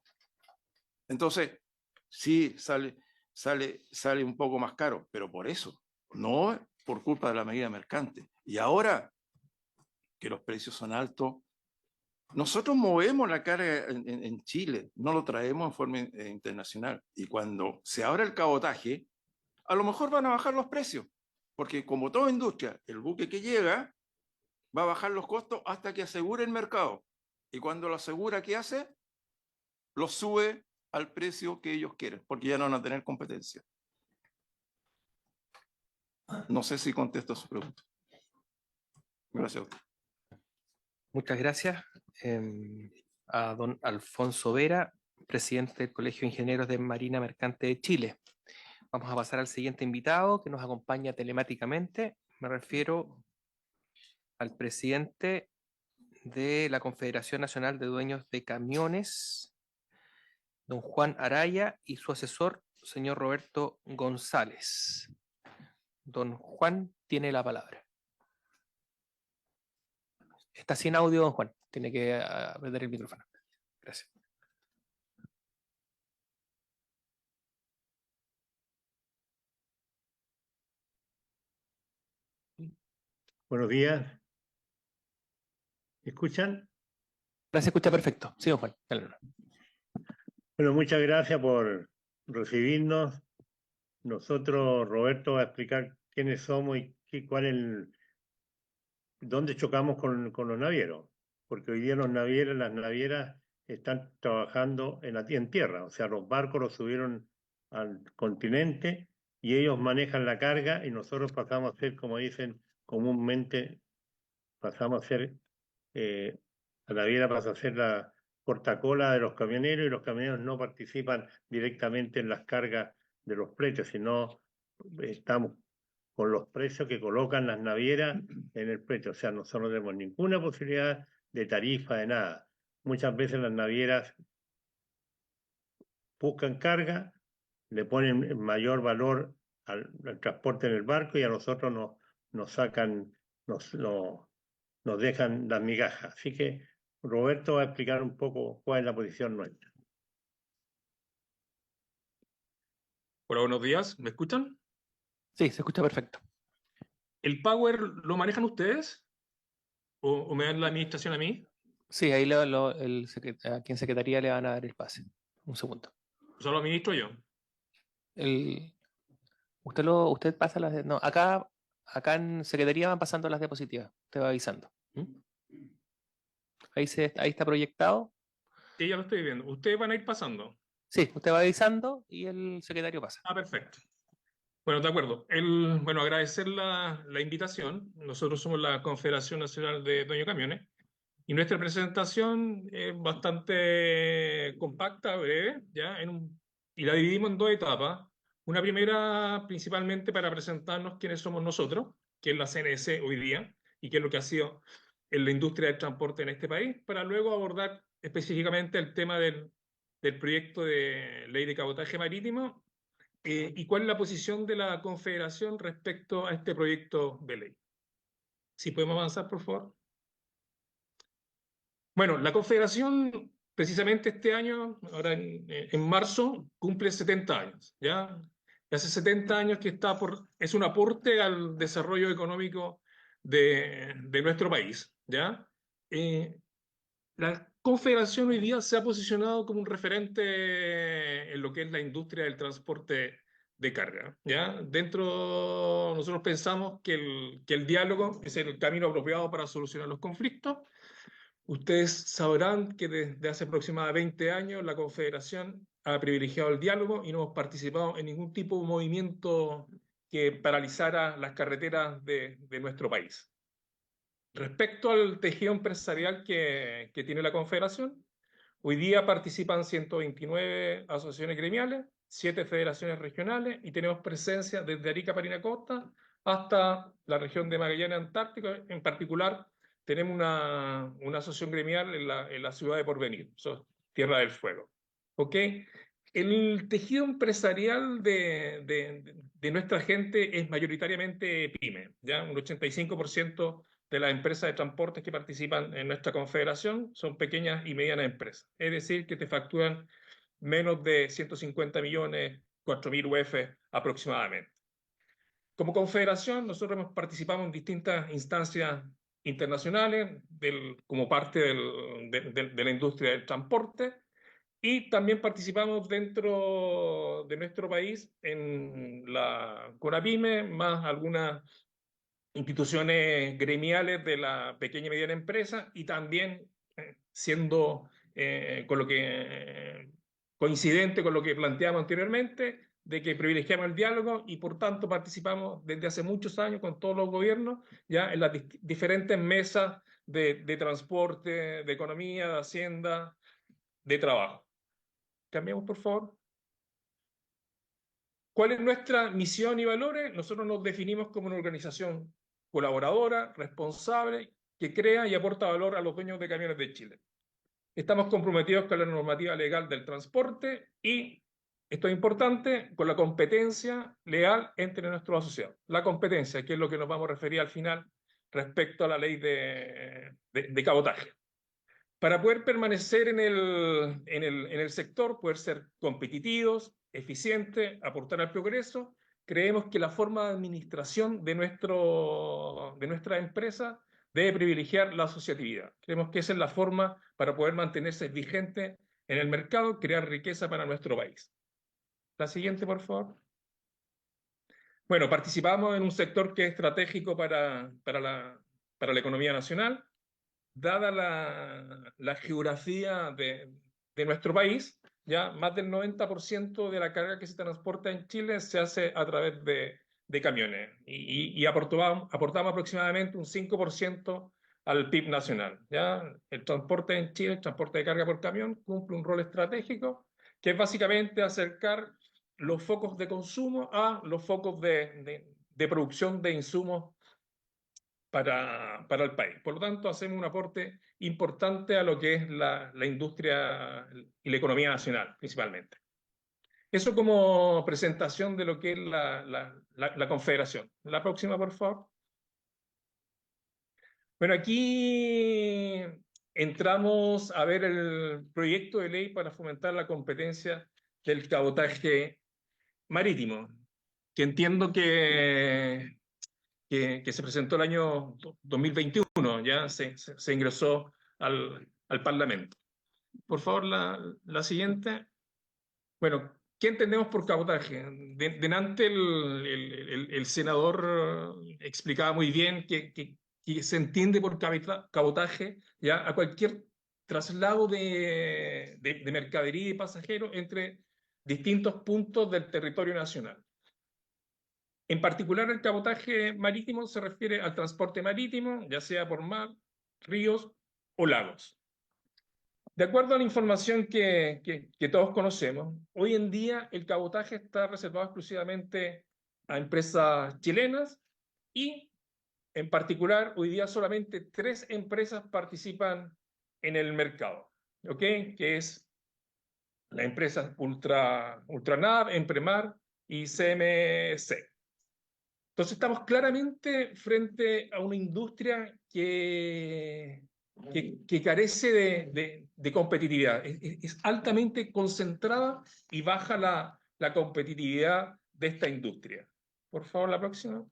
Entonces, sí sale un poco más caro, pero por eso, no por culpa de la medida mercante. Y ahora que los precios son altos, nosotros movemos la carga en Chile, no lo traemos en forma internacional. Y cuando se abra el cabotaje, a lo mejor van a bajar los precios, porque como toda industria, el buque que llega va a bajar los costos hasta que asegure el mercado. Y cuando lo asegura, ¿qué hace? Lo sube al precio que ellos quieren, porque ya no van a tener competencia. No sé si contesto a su pregunta. Gracias. Muchas gracias a don Alfonso Vera, presidente del Colegio de Ingenieros de Marina Mercante de Chile. Vamos a pasar al siguiente invitado que nos acompaña telemáticamente. Me refiero al presidente de la Confederación Nacional de Dueños de Camiones, don Juan Araya, y su asesor, señor Roberto González. Don Juan tiene la palabra. Está sin audio, don Juan. Tiene que apretar el micrófono. Gracias. Buenos días. ¿Me escuchan? Se escucha perfecto. Sí, don Juan. Dale. Bueno, muchas gracias por recibirnos. Nosotros, Roberto, va a explicar quiénes somos y dónde chocamos con los navieros. Porque hoy día las navieras están trabajando en tierra. O sea, los barcos los subieron al continente y ellos manejan la carga y nosotros pasamos a ser, como dicen comúnmente, pasamos a ser la naviera pasa a ser la portacola de los camioneros y los camioneros no participan directamente en las cargas de los precios, sino estamos con los precios que colocan las navieras en el precio. O sea, nosotros no tenemos ninguna posibilidad de tarifa, de nada. Muchas veces las navieras buscan carga, le ponen mayor valor al transporte en el barco y a nosotros nos sacan, nos dejan las migajas. Así que Roberto va a explicar un poco cuál es la posición nuestra. Hola, buenos días. ¿Me escuchan? Sí, se escucha perfecto. ¿El Power lo manejan ustedes? ¿O me dan la administración a mí? Sí, ahí aquí en Secretaría le van a dar el pase. Un segundo. ¿O sea, lo administro yo? Usted pasa las... No, acá en Secretaría van pasando las diapositivas. Te va avisando. ¿Mm? Ahí está proyectado. Sí, ya lo estoy viendo. ¿Ustedes van a ir pasando? Sí, usted va avisando y el secretario pasa. Ah, perfecto. Bueno, de acuerdo. Bueno, agradecer la invitación. Nosotros somos la Confederación Nacional de Dueños de Camiones y nuestra presentación es bastante compacta, breve, ¿ya? Y la dividimos en dos etapas. Una primera, principalmente para presentarnos quiénes somos nosotros, qué es la CNC hoy día y qué es lo que ha sido en la industria del transporte en este país, para luego abordar específicamente el tema del proyecto de ley de cabotaje marítimo y cuál es la posición de la Confederación respecto a este proyecto de ley. Si podemos avanzar, por favor. Bueno, la Confederación, precisamente este año, ahora en marzo, cumple 70 años, ¿ya? Hace 70 años que es un aporte al desarrollo económico de nuestro país, ¿ya? La Confederación hoy día se ha posicionado como un referente en lo que es la industria del transporte de carga, ¿ya? Nosotros pensamos que el diálogo es el camino apropiado para solucionar los conflictos. Ustedes sabrán que desde hace aproximadamente 20 años la Confederación ha privilegiado el diálogo y no hemos participado en ningún tipo de movimiento que paralizara las carreteras de nuestro país. Respecto al tejido empresarial que tiene la Confederación, hoy día participan 129 asociaciones gremiales, 7 federaciones regionales y tenemos presencia desde Arica, Parinacota, hasta la región de Magallanes, Antártico. En particular, tenemos una asociación gremial en la ciudad de Porvenir, Tierra del Fuego. ¿Ok? El tejido empresarial de nuestra gente es mayoritariamente pyme, ¿ya? Un 85% de las empresas de transportes que participan en nuestra confederación son pequeñas y medianas empresas. Es decir, que te facturan menos de 150 millones, 4.000 UF aproximadamente. Como confederación, nosotros participamos en distintas instancias internacionales como parte de la industria del transporte y también participamos dentro de nuestro país en la CONAPYME, más algunas instituciones gremiales de la pequeña y mediana empresa y también siendo con lo que coincidente con lo que planteamos anteriormente, de que privilegiamos el diálogo y por tanto participamos desde hace muchos años con todos los gobiernos ya en las diferentes mesas de transporte, de economía, de hacienda, de trabajo. Cambiemos, por favor. ¿Cuál es nuestra misión y valores? Nosotros nos definimos como una organización colaboradora, responsable, que crea y aporta valor a los dueños de camiones de Chile. Estamos comprometidos con la normativa legal del transporte y, esto es importante, con la competencia legal entre nuestros asociados. La competencia, que es lo que nos vamos a referir al final respecto a la ley de cabotaje. Para poder permanecer en el sector, poder ser competitivos, eficientes, aportar al progreso, creemos que la forma de administración de nuestra empresa debe privilegiar la asociatividad. Creemos que esa es la forma para poder mantenerse vigente en el mercado, crear riqueza para nuestro país. La siguiente, por favor. Bueno, participamos en un sector que es estratégico para la economía nacional. Dada la geografía de nuestro país, ya más del 90% de la carga que se transporta en Chile se hace a través de camiones y aportamos aproximadamente un 5% al PIB nacional. ¿Ya? El transporte en Chile, el transporte de carga por camión, cumple un rol estratégico que es básicamente acercar los focos de consumo a los focos de producción de insumos para el país. Por lo tanto, hacemos un aporte importante a lo que es la industria y la economía nacional, principalmente. Eso como presentación de lo que es la Confederación. La próxima, por favor. Bueno, aquí entramos a ver el proyecto de ley para fomentar la competencia del cabotaje marítimo, que entiendo que se presentó el año 2021, ya se ingresó al Parlamento. Por favor, la siguiente. Bueno, ¿qué entendemos por cabotaje? Delante el senador explicaba muy bien que se entiende por cabotaje ya a cualquier traslado de mercadería y pasajeros entre distintos puntos del territorio nacional. En particular, el cabotaje marítimo se refiere al transporte marítimo, ya sea por mar, ríos o lagos. De acuerdo a la información que todos conocemos, hoy en día el cabotaje está reservado exclusivamente a empresas chilenas y, en particular, hoy día solamente 3 empresas participan en el mercado, ¿ok? Que es la empresa Ultranav, Empremar y CMC. Entonces estamos claramente frente a una industria que carece de competitividad. Es altamente concentrada y baja la competitividad de esta industria. Por favor, la próxima.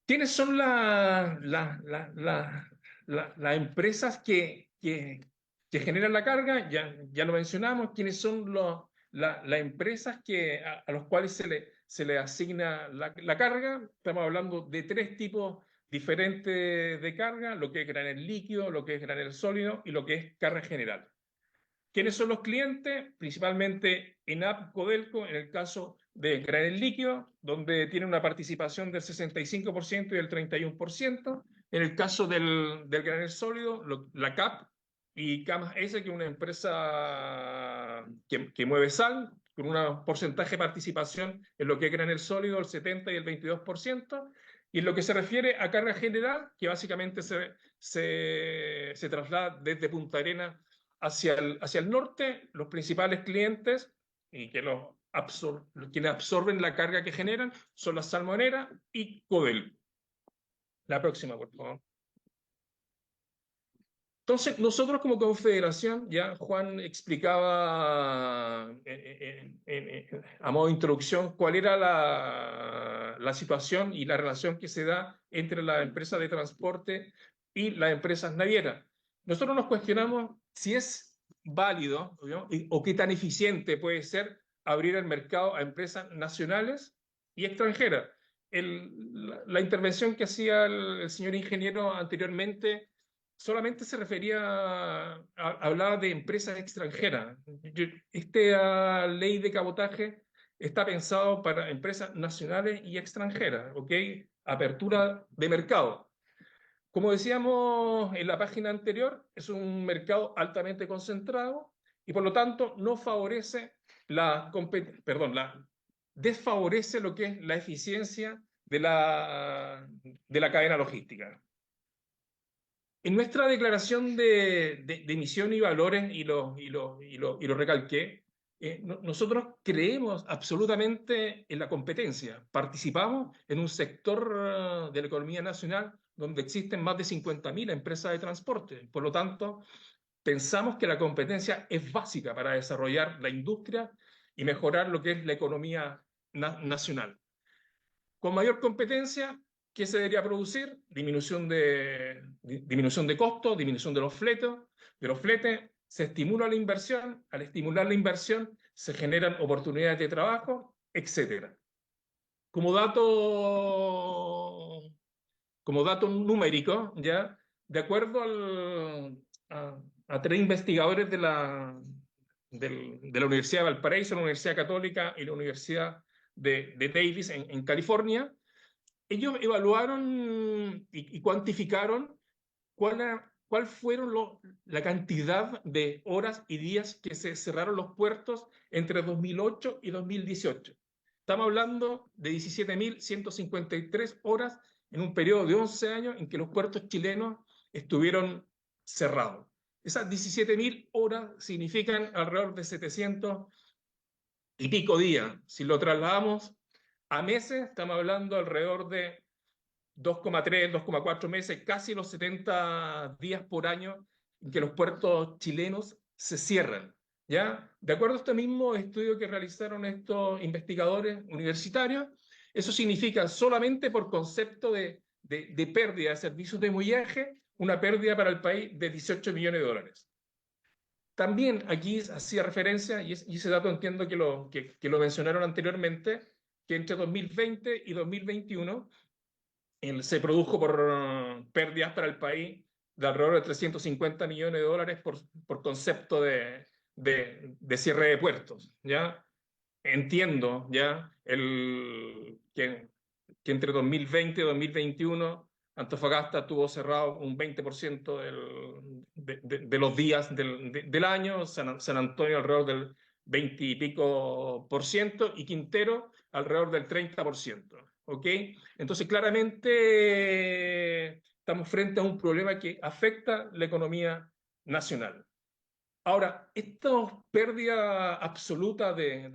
¿Quiénes son las empresas que generan la carga? Ya lo mencionamos. ¿Quiénes son las empresas a los cuales se le asigna la carga? Estamos hablando de 3 tipos diferentes de carga, lo que es granel líquido, lo que es granel sólido y lo que es carga general. ¿Quiénes son los clientes? Principalmente ENAP, Codelco, en el caso de granel líquido, donde tiene una participación del 65% y del 31%. En el caso del granel sólido, la CAP y Camas S, que es una empresa que mueve sal, con un porcentaje de participación en lo que es granel sólido, el 70% y el 22%. Y en lo que se refiere a carga general, que básicamente se traslada desde Punta Arenas hacia el norte, los principales clientes y quienes absorben la carga que generan son las salmoneras y Codelco. La próxima, por favor. Entonces, nosotros como confederación, ya Juan explicaba a modo de introducción cuál era la situación y la relación que se da entre la empresa de transporte y las empresas navieras. Nosotros nos cuestionamos si es válido, ¿no? O qué tan eficiente puede ser abrir el mercado a empresas nacionales y extranjeras. la intervención que hacía el señor ingeniero anteriormente solamente se refería hablaba de empresas extranjeras. Esta ley de cabotaje está pensado para empresas nacionales y extranjeras, ¿ok? Apertura de mercado. Como decíamos en la página anterior, es un mercado altamente concentrado y por lo tanto no favorece desfavorece lo que es la eficiencia de la cadena logística. En nuestra declaración de emisión y valores, y lo recalqué, nosotros creemos absolutamente en la competencia. Participamos en un sector de la economía nacional donde existen más de 50.000 empresas de transporte. Por lo tanto, pensamos que la competencia es básica para desarrollar la industria y mejorar lo que es la economía nacional. Con mayor competencia, ¿qué se debería producir? Disminución de costos, disminución de los fletes, se estimula la inversión, al estimular la inversión se generan oportunidades de trabajo, etc. Como dato numérico, ¿ya? De acuerdo a 3 investigadores de la Universidad de Valparaíso, la Universidad Católica y la Universidad de Davis en California, ellos evaluaron y cuantificaron cuál fueron la cantidad de horas y días que se cerraron los puertos entre 2008 y 2018. Estamos hablando de 17.153 horas en un periodo de 11 años en que los puertos chilenos estuvieron cerrados. Esas 17.000 horas significan alrededor de 700 y pico días. Si lo trasladamos a meses, estamos hablando alrededor de 2,3, 2,4 meses, casi los 70 días por año en que los puertos chilenos se cierran, ¿ya? De acuerdo a este mismo estudio que realizaron estos investigadores universitarios, eso significa solamente por concepto de pérdida de servicios de mullaje, una pérdida para el país de 18 millones de dólares. También aquí hacía referencia, y ese dato entiendo que lo mencionaron anteriormente, que entre 2020 y 2021 se produjo por pérdidas para el país de alrededor de 350 millones de dólares por concepto de cierre de puertos, ¿ya? Entiendo, ¿ya? Que entre 2020 y 2021 Antofagasta tuvo cerrado un 20% de los días del año, San Antonio alrededor del 20 y pico por ciento y Quintero alrededor del 30%. ¿Ok? Entonces, claramente estamos frente a un problema que afecta la economía nacional. Ahora, esta pérdida absoluta de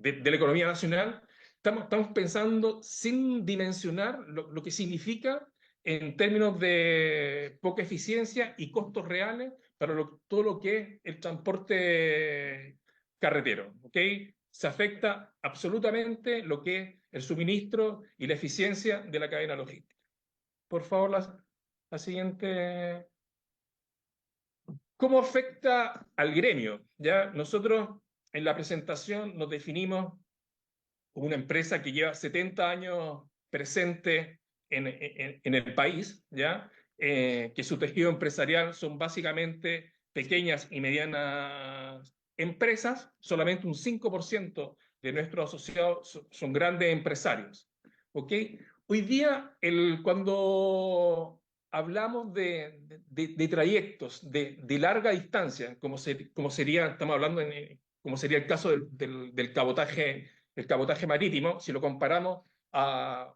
la economía nacional, estamos pensando sin dimensionar lo que significa en términos de poca eficiencia y costos reales para todo lo que es el transporte carretero. ¿Ok? Se afecta absolutamente lo que es el suministro y la eficiencia de la cadena logística. Por favor, la siguiente. ¿Cómo afecta al gremio? ¿Ya? Nosotros en la presentación nos definimos como una empresa que lleva 70 años presente en el país, ¿ya? Que su tejido empresarial son básicamente pequeñas y medianas empresas, solamente un 5% de nuestros asociados son grandes empresarios. ¿Ok? Hoy día, cuando hablamos de trayectos de larga distancia, como sería, estamos hablando como sería el caso del cabotaje marítimo, si lo comparamos al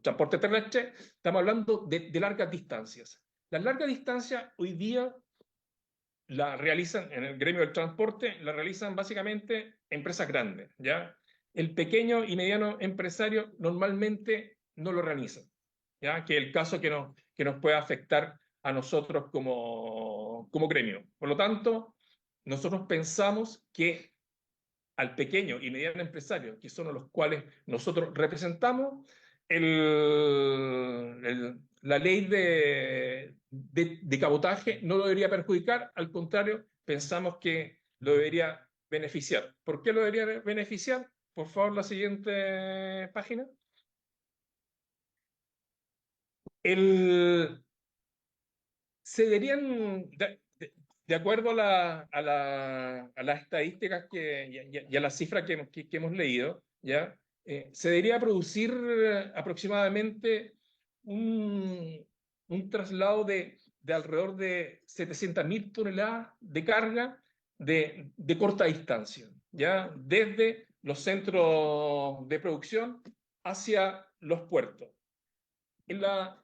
transporte terrestre, estamos hablando de largas distancias. Las largas distancias hoy día la realizan en el gremio del transporte, la realizan básicamente empresas grandes, ¿ya? El pequeño y mediano empresario normalmente no lo realiza, ¿ya? Que es el caso que nos puede afectar a nosotros como gremio. Por lo tanto, nosotros pensamos que al pequeño y mediano empresario, que son los cuales nosotros representamos, la ley de cabotaje no lo debería perjudicar, al contrario, pensamos que lo debería beneficiar. ¿Por qué lo debería beneficiar? por favor, la siguiente página. Se deberían, de acuerdo a las estadísticas y a las cifras que hemos leído, ¿ya? Se debería producir aproximadamente un traslado de alrededor de 700.000 toneladas de carga de corta distancia, ¿ya? Desde los centros de producción hacia los puertos. En la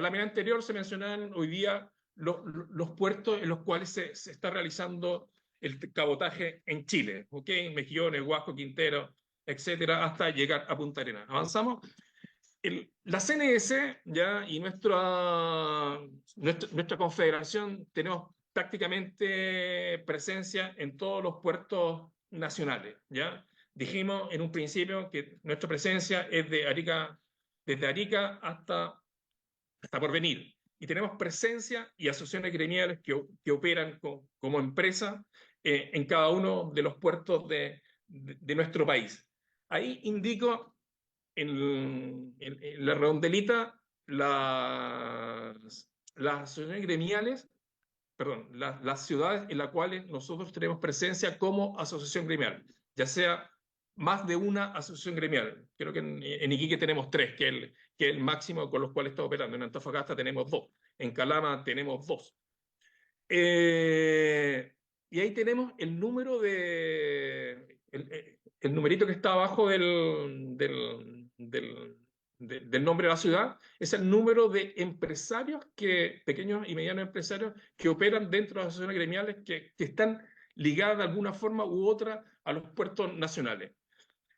lámina anterior se mencionaban hoy día los puertos en los cuales se está realizando el cabotaje en Chile, ¿ok? Mejillones, Huasco, Quintero, etcétera, hasta llegar a Punta Arenas. ¿Avanzamos? La CNS, ¿ya? Y nuestra confederación tenemos prácticamente presencia en todos los puertos nacionales, ¿ya? Dijimos en un principio que nuestra presencia es desde Arica hasta Porvenir. Y tenemos presencia y asociaciones gremiales que operan como empresa en cada uno de los puertos de nuestro país. Ahí indico en la redondelita las asociaciones gremiales, perdón, las ciudades en las cuales nosotros tenemos presencia como asociación gremial, ya sea más de una asociación gremial. Creo que en Iquique tenemos 3, que es el máximo con los cuales estamos operando. En Antofagasta tenemos 2, en Calama tenemos 2. Y ahí tenemos el número el numerito que está abajo del nombre de la ciudad, es el número de empresarios, pequeños y medianos empresarios, que operan dentro de las asociaciones gremiales que están ligadas de alguna forma u otra a los puertos nacionales.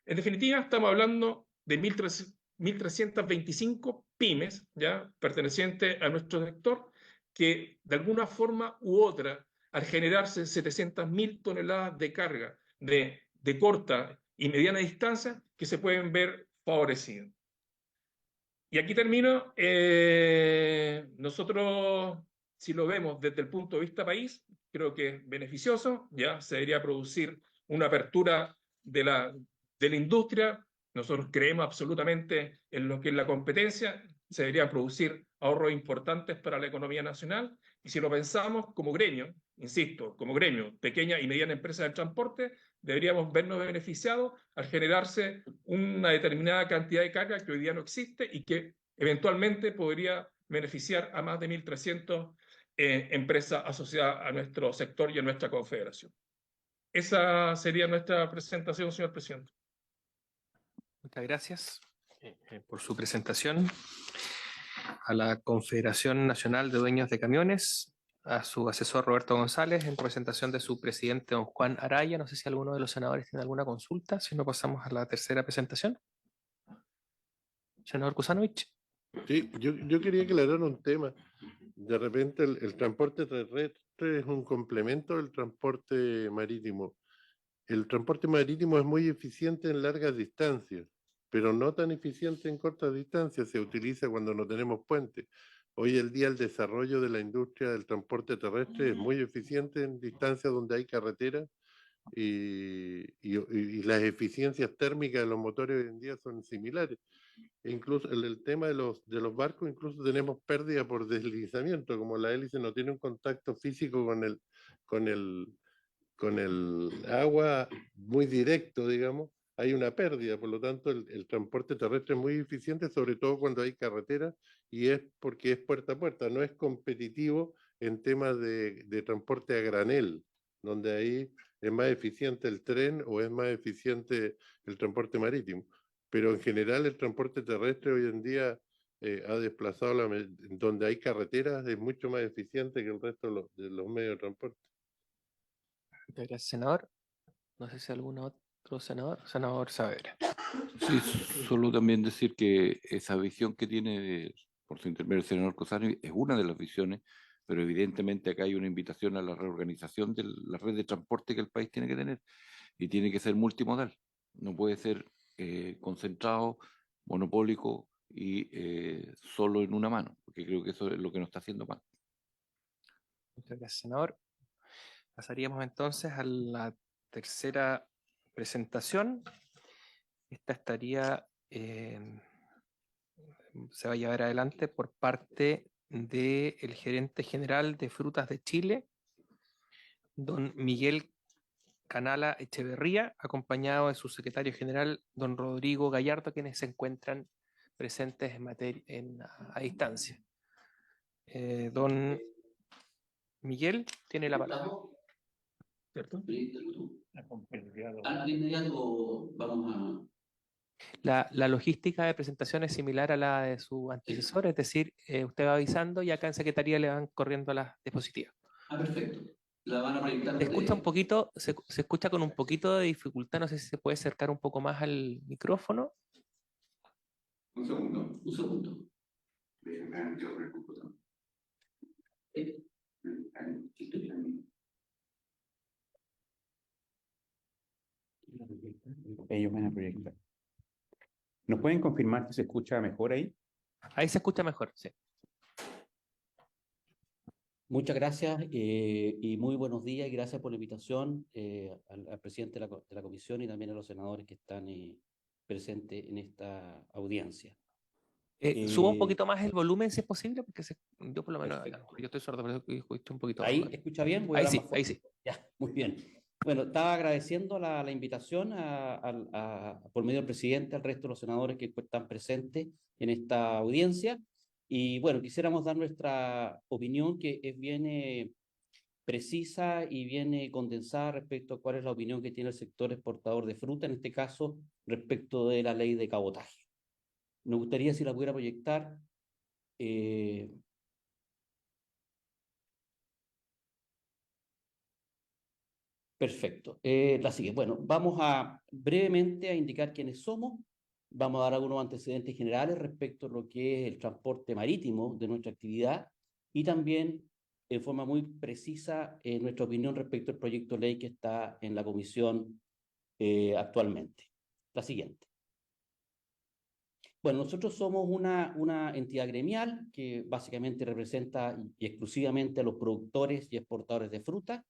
En definitiva, estamos hablando de 1.325 pymes, ¿ya? Pertenecientes a nuestro sector, que de alguna forma u otra, al generarse 700.000 toneladas de carga de corta y mediana distancia, que se pueden ver favorecidas. Y aquí termino. Nosotros, si lo vemos desde el punto de vista país, creo que es beneficioso, ya se debería producir una apertura de la industria. Nosotros creemos absolutamente en lo que es la competencia, se deberían producir ahorros importantes para la economía nacional, y si lo pensamos como gremio, insisto, como gremio, pequeña y mediana empresa del transporte, deberíamos vernos beneficiados al generarse una determinada cantidad de carga que hoy día no existe y que eventualmente podría beneficiar a más de 1.300 empresas asociadas a nuestro sector y a nuestra confederación. Esa sería nuestra presentación, señor presidente. Muchas gracias por su presentación. A la Confederación Nacional de Dueños de Camiones, a su asesor Roberto González, en representación de su presidente don Juan Araya. No sé si alguno de los senadores tiene alguna consulta, si no pasamos a la tercera presentación. Senador Kusanovich. Sí, yo quería aclarar un tema. De repente el transporte terrestre es un complemento del transporte marítimo. El transporte marítimo es muy eficiente en largas distancias, pero no tan eficiente en cortas distancias. Se utiliza cuando no tenemos puentes. Hoy el día el desarrollo de la industria del transporte terrestre es muy eficiente en distancias donde hay carretera, y las eficiencias térmicas de los motores hoy en día son similares. E incluso el tema de los barcos, incluso tenemos pérdida por deslizamiento, como la hélice no tiene un contacto físico con el agua muy directo, digamos, hay una pérdida. Por lo tanto, el transporte terrestre es muy eficiente, sobre todo cuando hay carretera, y es porque es puerta a puerta, no es competitivo en temas de transporte a granel, donde ahí es más eficiente el tren o es más eficiente el transporte marítimo. Pero en general el transporte terrestre hoy en día ha desplazado, donde hay carreteras, es mucho más eficiente que el resto de los medios de transporte. Muchas gracias, senador. No sé si algún otro senador. Senador Saavedra. Sí, solo también decir que esa visión que tiene por su intermedio el senador Cosani es una de las visiones, pero evidentemente acá hay una invitación a la reorganización de la red de transporte que el país tiene que tener, y tiene que ser multimodal. No puede ser concentrado, monopólico y solo en una mano, porque creo que eso es lo que nos está haciendo mal. Muchas gracias, senador. Pasaríamos entonces a la tercera presentación. Esta estaría, se va a llevar adelante por parte del gerente general de Frutas de Chile, don Miguel Canala Echeverría, acompañado de su secretario general, don Rodrigo Gallardo, quienes se encuentran presentes a distancia. Don Miguel tiene la palabra. ¿Cierto? Al inmediato vamos a... La logística de presentación es similar a la de su antecesor, es decir, usted va avisando y acá en Secretaría le van corriendo las diapositivas. Ah, perfecto. La van a proyectar Se escucha un ustedes. poquito, se escucha con un poquito de dificultad, no sé si se puede acercar un poco más al micrófono. Un segundo, un segundo. Déjenme abrir el computador. Ellos van a proyectar. ¿Nos pueden confirmar que se escucha mejor ahí? Ahí se escucha mejor, sí. Muchas gracias y muy buenos días y gracias por la invitación al presidente de la comisión y también a los senadores que están presentes en esta audiencia. Suba un poquito más el volumen si es posible, porque yo por lo menos, Perfecto. yo estoy sordo, pero escucho un poquito ¿Ahí bajo. escucha bien? Voy a Ahí hablar sí, más fuerte. ahí sí. Ya, muy bien. Bueno, estaba agradeciendo la invitación por medio del presidente al resto de los senadores que están presentes en esta audiencia. Y bueno, quisiéramos dar nuestra opinión, que es bien precisa y bien condensada respecto a cuál es la opinión que tiene el sector exportador de fruta, en este caso respecto de la ley de cabotaje. Me gustaría, si la pudiera proyectar, perfecto. La siguiente. Bueno, vamos a brevemente a indicar quiénes somos. Vamos a dar algunos antecedentes generales respecto a lo que es el transporte marítimo de nuestra actividad y también en forma muy precisa nuestra opinión respecto al proyecto de ley que está en la comisión actualmente. La siguiente. Bueno, nosotros somos una entidad gremial que básicamente representa y exclusivamente a los productores y exportadores de fruta.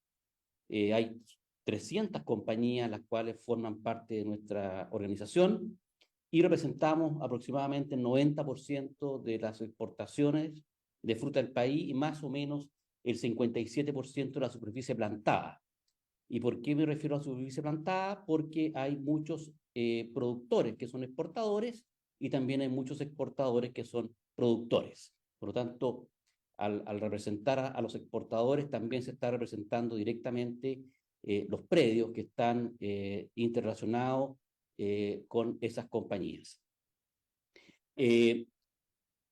Hay 300 compañías las cuales forman parte de nuestra organización y representamos aproximadamente el 90% de las exportaciones de fruta del país y más o menos el 57% de la superficie plantada. ¿Y por qué me refiero a superficie plantada? Porque hay muchos productores que son exportadores y también hay muchos exportadores que son productores. Por lo tanto, al representar a los exportadores, también se está representando directamente los predios que están interrelacionados con esas compañías.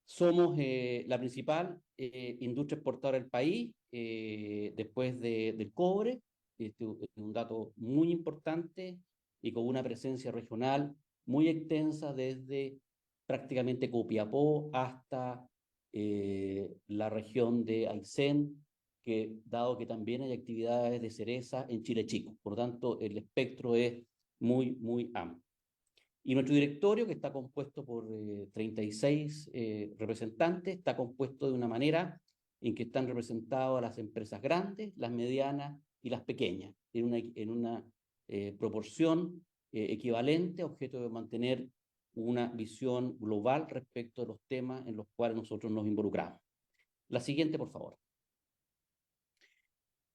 Somos la principal industria exportadora del país después del cobre. Este es un dato muy importante y con una presencia regional muy extensa desde prácticamente Copiapó hasta la región de Aysén, que dado que también hay actividades de cereza en Chile Chico. Por lo tanto, el espectro es muy, muy amplio. Y nuestro directorio, que está compuesto por 36 representantes, está compuesto de una manera en que están representadas las empresas grandes, las medianas y las pequeñas, en una proporción equivalente, objeto de mantener una visión global respecto de los temas en los cuales nosotros nos involucramos. La siguiente, por favor.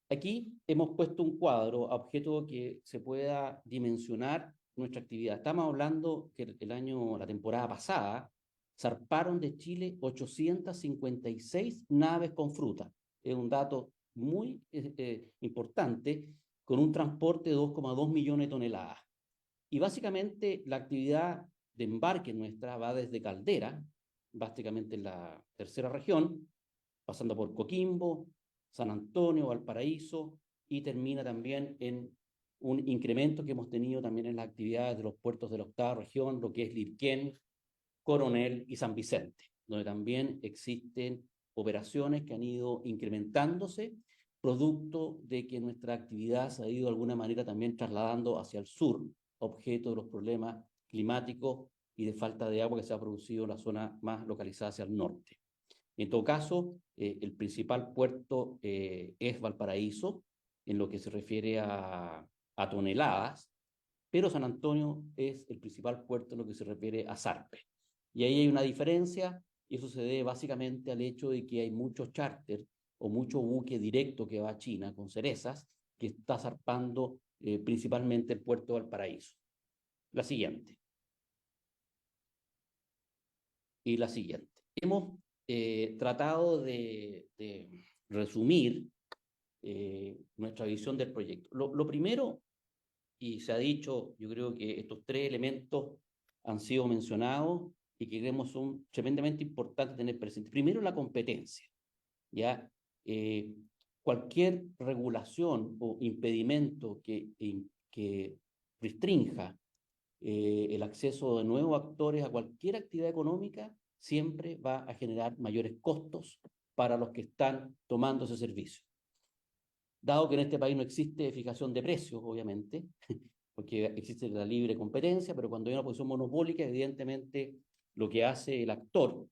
Aquí hemos puesto un cuadro a objeto que se pueda dimensionar nuestra actividad. Estamos hablando que la temporada pasada, zarparon de Chile 856 naves con fruta. Es un dato muy importante, con un transporte de 2,2 millones de toneladas. Y básicamente la actividad de embarque nuestra va desde Caldera, básicamente en la tercera región, pasando por Coquimbo, San Antonio, Valparaíso, y termina también en un incremento que hemos tenido también en las actividades de los puertos de la octava región, lo que es Lirquén, Coronel y San Vicente, donde también existen operaciones que han ido incrementándose, producto de que nuestra actividad se ha ido de alguna manera también trasladando hacia el sur, objeto de los problemas climáticos y de falta de agua que se ha producido en la zona más localizada hacia el norte. En todo caso, el principal puerto es Valparaíso, en lo que se refiere a a toneladas, pero San Antonio es el principal puerto en lo que se refiere a zarpe. Y ahí hay una diferencia, y eso se debe básicamente al hecho de que hay muchos charter o mucho buque directo que va a China con cerezas, que está zarpando principalmente el puerto de Valparaíso. La siguiente. Y la siguiente. Hemos tratado de resumir nuestra visión del proyecto. Lo primero, y se ha dicho, yo creo que estos tres elementos han sido mencionados y que creemos son tremendamente importantes tener presente. Primero, la competencia. ¿Ya? Cualquier regulación o impedimento que restrinja el acceso de nuevos actores a cualquier actividad económica siempre va a generar mayores costos para los que están tomando ese servicio. Dado que en este país no existe fijación de precios, obviamente, porque existe la libre competencia, pero cuando hay una posición monopólica, evidentemente lo que hace el actor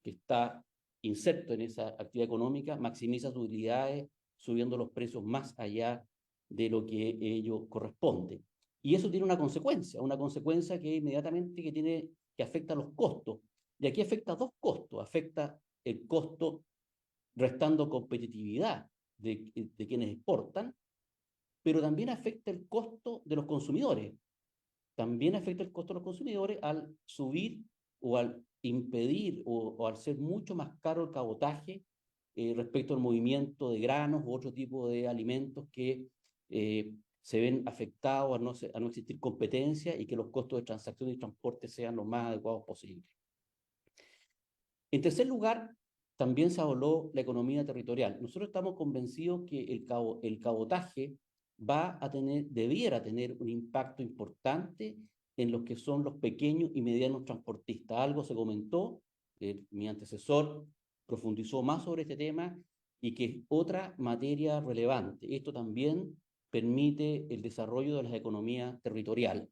que está inserto en esa actividad económica maximiza sus utilidades subiendo los precios más allá de lo que ello corresponde. Y eso tiene una consecuencia que inmediatamente que afecta los costos. Y aquí afecta dos costos. Afecta el costo restando competitividad de quienes exportan, pero también afecta el costo de los consumidores. También afecta el costo de los consumidores al subir o al impedir o al ser mucho más caro el cabotaje respecto al movimiento de granos u otro tipo de alimentos que se ven afectados a no existir competencia y que los costos de transacción y transporte sean los más adecuados posibles. En tercer lugar, también se habló la economía territorial. Nosotros estamos convencidos que el cabotaje debiera tener un impacto importante en los que son los pequeños y medianos transportistas. Algo se comentó, mi antecesor profundizó más sobre este tema y que es otra materia relevante. Esto también permite el desarrollo de la economía territorial,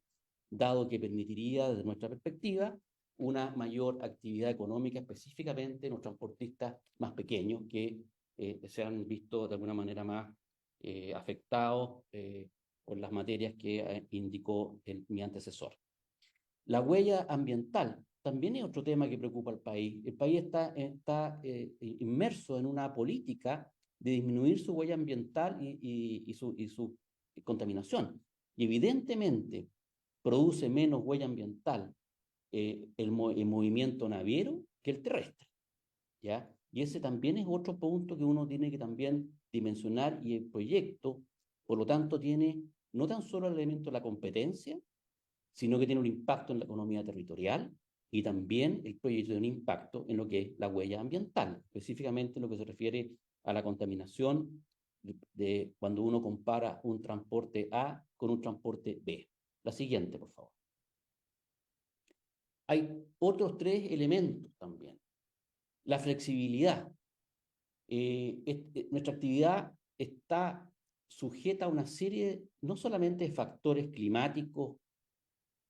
dado que permitiría, desde nuestra perspectiva, una mayor actividad económica, específicamente en los transportistas más pequeños que se han visto de alguna manera más afectados por las materias que indicó mi antecesor. La huella ambiental también es otro tema que preocupa al país. El país está inmerso en una política de disminuir su huella ambiental y su contaminación. Y evidentemente produce menos huella ambiental el movimiento naviero que el terrestre, ¿ya? Y ese también es otro punto que uno tiene que también dimensionar, y el proyecto, por lo tanto, tiene no tan solo el elemento de la competencia, sino que tiene un impacto en la economía territorial, y también el proyecto tiene un impacto en lo que es la huella ambiental, específicamente en lo que se refiere a la contaminación de cuando uno compara un transporte A con un transporte B. La siguiente, por favor. Hay otros tres elementos también. La flexibilidad. Nuestra actividad está sujeta a una serie, no solamente de factores climáticos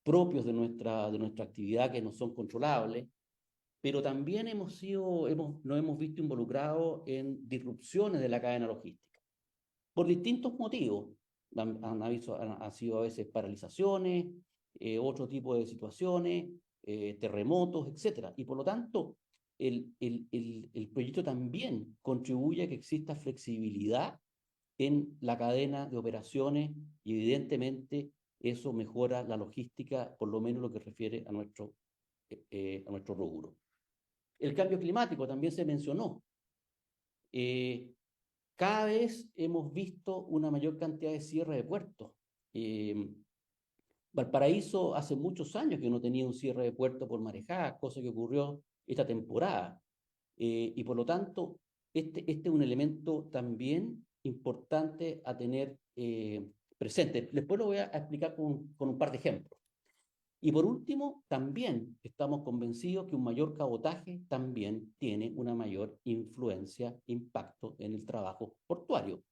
propios de nuestra actividad que no son controlables, pero también nos hemos visto involucrados en disrupciones de la cadena logística, por distintos motivos. Han sido a veces paralizaciones, otro tipo de situaciones, terremotos, etc. Y por lo tanto, el proyecto también contribuye a que exista flexibilidad en la cadena de operaciones y evidentemente eso mejora la logística, por lo menos lo que refiere a nuestro rubro. El cambio climático también se mencionó. Cada vez hemos visto una mayor cantidad de cierre de puertos. Valparaíso hace muchos años que no tenía un cierre de puerto por marejada, cosa que ocurrió esta temporada. Y por lo tanto, este es un elemento también importante a tener presente. Después lo voy a explicar con un par de ejemplos. Y por último, también estamos convencidos que un mayor cabotaje también tiene una mayor influencia, impacto en el trabajo portuario,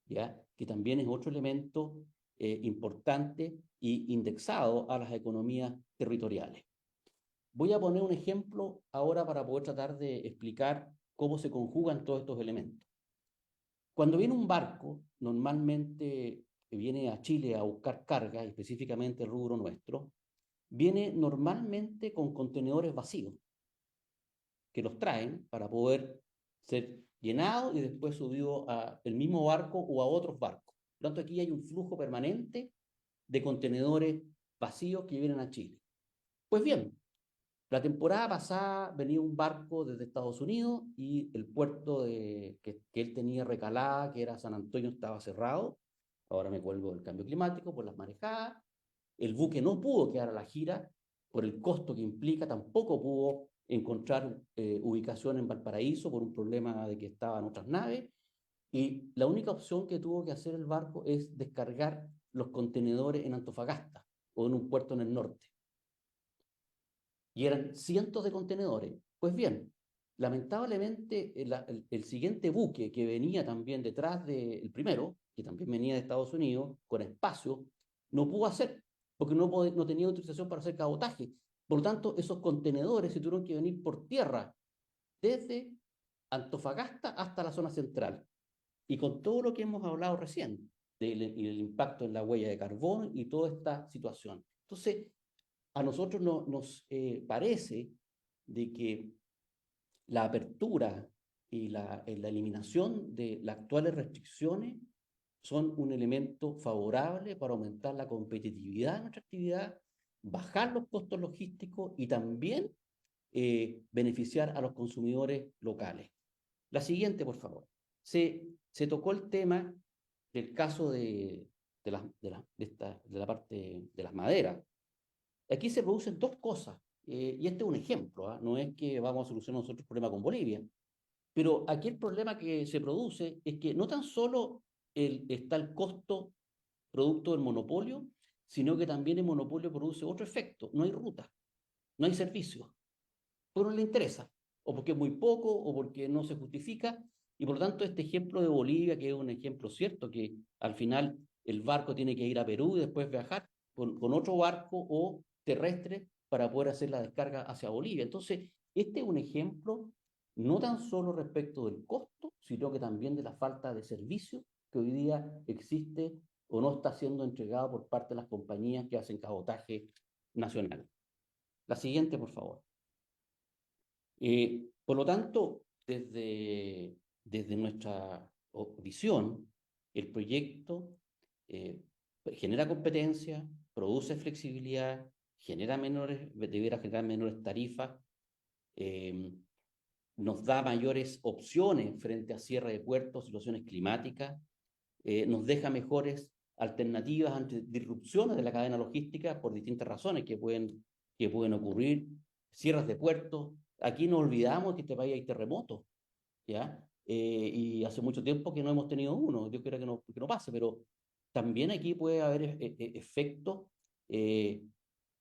¿ya? Que también es otro elemento importante y indexado a las economías territoriales. Voy a poner un ejemplo ahora para poder tratar de explicar cómo se conjugan todos estos elementos. Cuando viene un barco, normalmente viene a Chile a buscar carga, específicamente el rubro nuestro, viene normalmente con contenedores vacíos, que los traen para poder ser llenados y después subidos al mismo barco o a otros barcos. Por lo tanto, aquí hay un flujo permanente de contenedores vacíos que vienen a Chile. Pues bien, la temporada pasada venía un barco desde Estados Unidos y el puerto que él tenía recalada, que era San Antonio, estaba cerrado. Ahora me cuelgo del cambio climático por las marejadas. El buque no pudo quedar a la gira por el costo que implica, tampoco pudo encontrar ubicación en Valparaíso por un problema de que estaban otras naves. Y la única opción que tuvo que hacer el barco es descargar los contenedores en Antofagasta o en un puerto en el norte. Y eran cientos de contenedores. Pues bien, lamentablemente el siguiente buque que venía también detrás del primero, que también venía de Estados Unidos, con espacio, no pudo hacer, porque no tenía autorización para hacer cabotaje. Por lo tanto, esos contenedores se tuvieron que venir por tierra, desde Antofagasta hasta la zona central. Y con todo lo que hemos hablado recién, el impacto en la huella de carbono y toda esta situación. Entonces, a nosotros nos parece de que la apertura y la eliminación de las actuales restricciones son un elemento favorable para aumentar la competitividad de nuestra actividad, bajar los costos logísticos y también beneficiar a los consumidores locales. La siguiente, por favor. Se tocó el tema del caso de la parte de las maderas. Aquí se producen dos cosas, y este es un ejemplo, no es que vamos a solucionar nosotros el problema con Bolivia, pero aquí el problema que se produce es que no tan solo está el costo producto del monopolio, sino que también el monopolio produce otro efecto: no hay ruta, no hay servicio, porque no le interesa, o porque es muy poco, o porque no se justifica, y por lo tanto este ejemplo de Bolivia, que es un ejemplo cierto, que al final el barco tiene que ir a Perú y después viajar con otro barco o terrestre para poder hacer la descarga hacia Bolivia. Entonces, este es un ejemplo no tan solo respecto del costo, sino que también de la falta de servicio que hoy día existe o no está siendo entregado por parte de las compañías que hacen cabotaje nacional. La siguiente, por favor. Por lo tanto, desde nuestra visión, el proyecto genera competencia, produce flexibilidad, debiera generar menores tarifas, nos da mayores opciones frente a cierre de puertos, situaciones climáticas, nos deja mejores alternativas ante disrupciones de la cadena logística por distintas razones que pueden ocurrir, cierres de puertos. Aquí no olvidamos que en este país hay terremotos, ¿ya? Y hace mucho tiempo que no hemos tenido uno. Dios quiera que no pase, pero también aquí puede haber efectos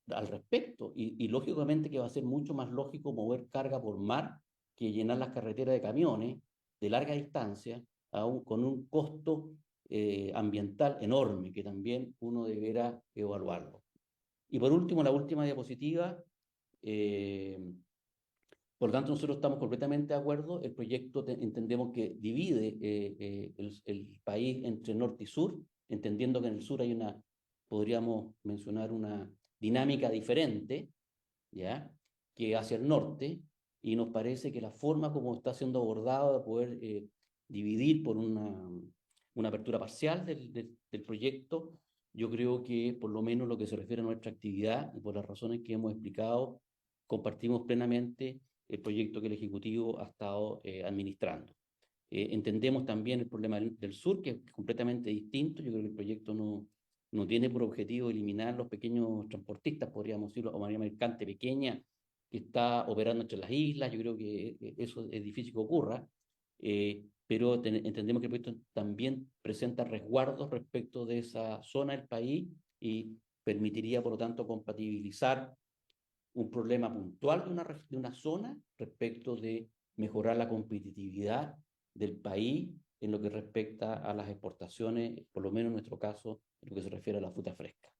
al respecto. Y lógicamente que va a ser mucho más lógico mover carga por mar que llenar las carreteras de camiones de larga distancia con un costo ambiental enorme, que también uno deberá evaluarlo. Y por último, la última diapositiva. Por lo tanto, nosotros estamos completamente de acuerdo. El proyecto entendemos que divide el país entre norte y sur, entendiendo que en el sur hay podríamos mencionar una dinámica diferente, ¿ya?, que hacia el norte, y nos parece que la forma como está siendo abordado de poder dividir por una apertura parcial del proyecto, yo creo que por lo menos lo que se refiere a nuestra actividad y por las razones que hemos explicado, compartimos plenamente el proyecto que el Ejecutivo ha estado administrando. Entendemos también el problema del sur, que es completamente distinto. Yo creo que el proyecto no tiene por objetivo eliminar los pequeños transportistas, podríamos decirlo, o manera mercante pequeña que está operando entre las islas. Yo creo que eso es difícil que ocurra, pero entendemos que el proyecto también presenta resguardos respecto de esa zona del país y permitiría, por lo tanto, compatibilizar un problema puntual de una zona respecto de mejorar la competitividad del país en lo que respecta a las exportaciones, por lo menos en nuestro caso, en lo que se refiere a la fruta fresca.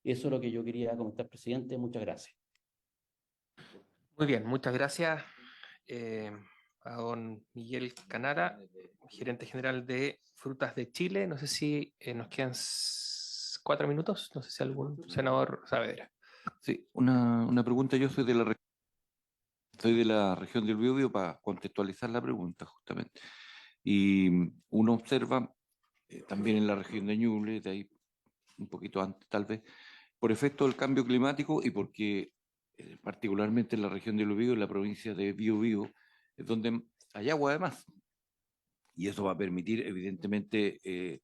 Eso es lo que yo quería comentar, presidente. Muchas gracias. Muy bien, muchas gracias a don Miguel Canara, gerente general de Frutas de Chile. No sé si nos quedan 4 minutos, no sé si algún senador Saavedra. Sí, una pregunta. Yo soy de la región del Biobío para contextualizar la pregunta justamente. Y uno observa también en la región de Ñuble, de ahí un poquito antes tal vez, por efecto del cambio climático y porque particularmente en la región del Biobío, en la provincia de Biobío, es donde hay agua además. Y eso va a permitir evidentemente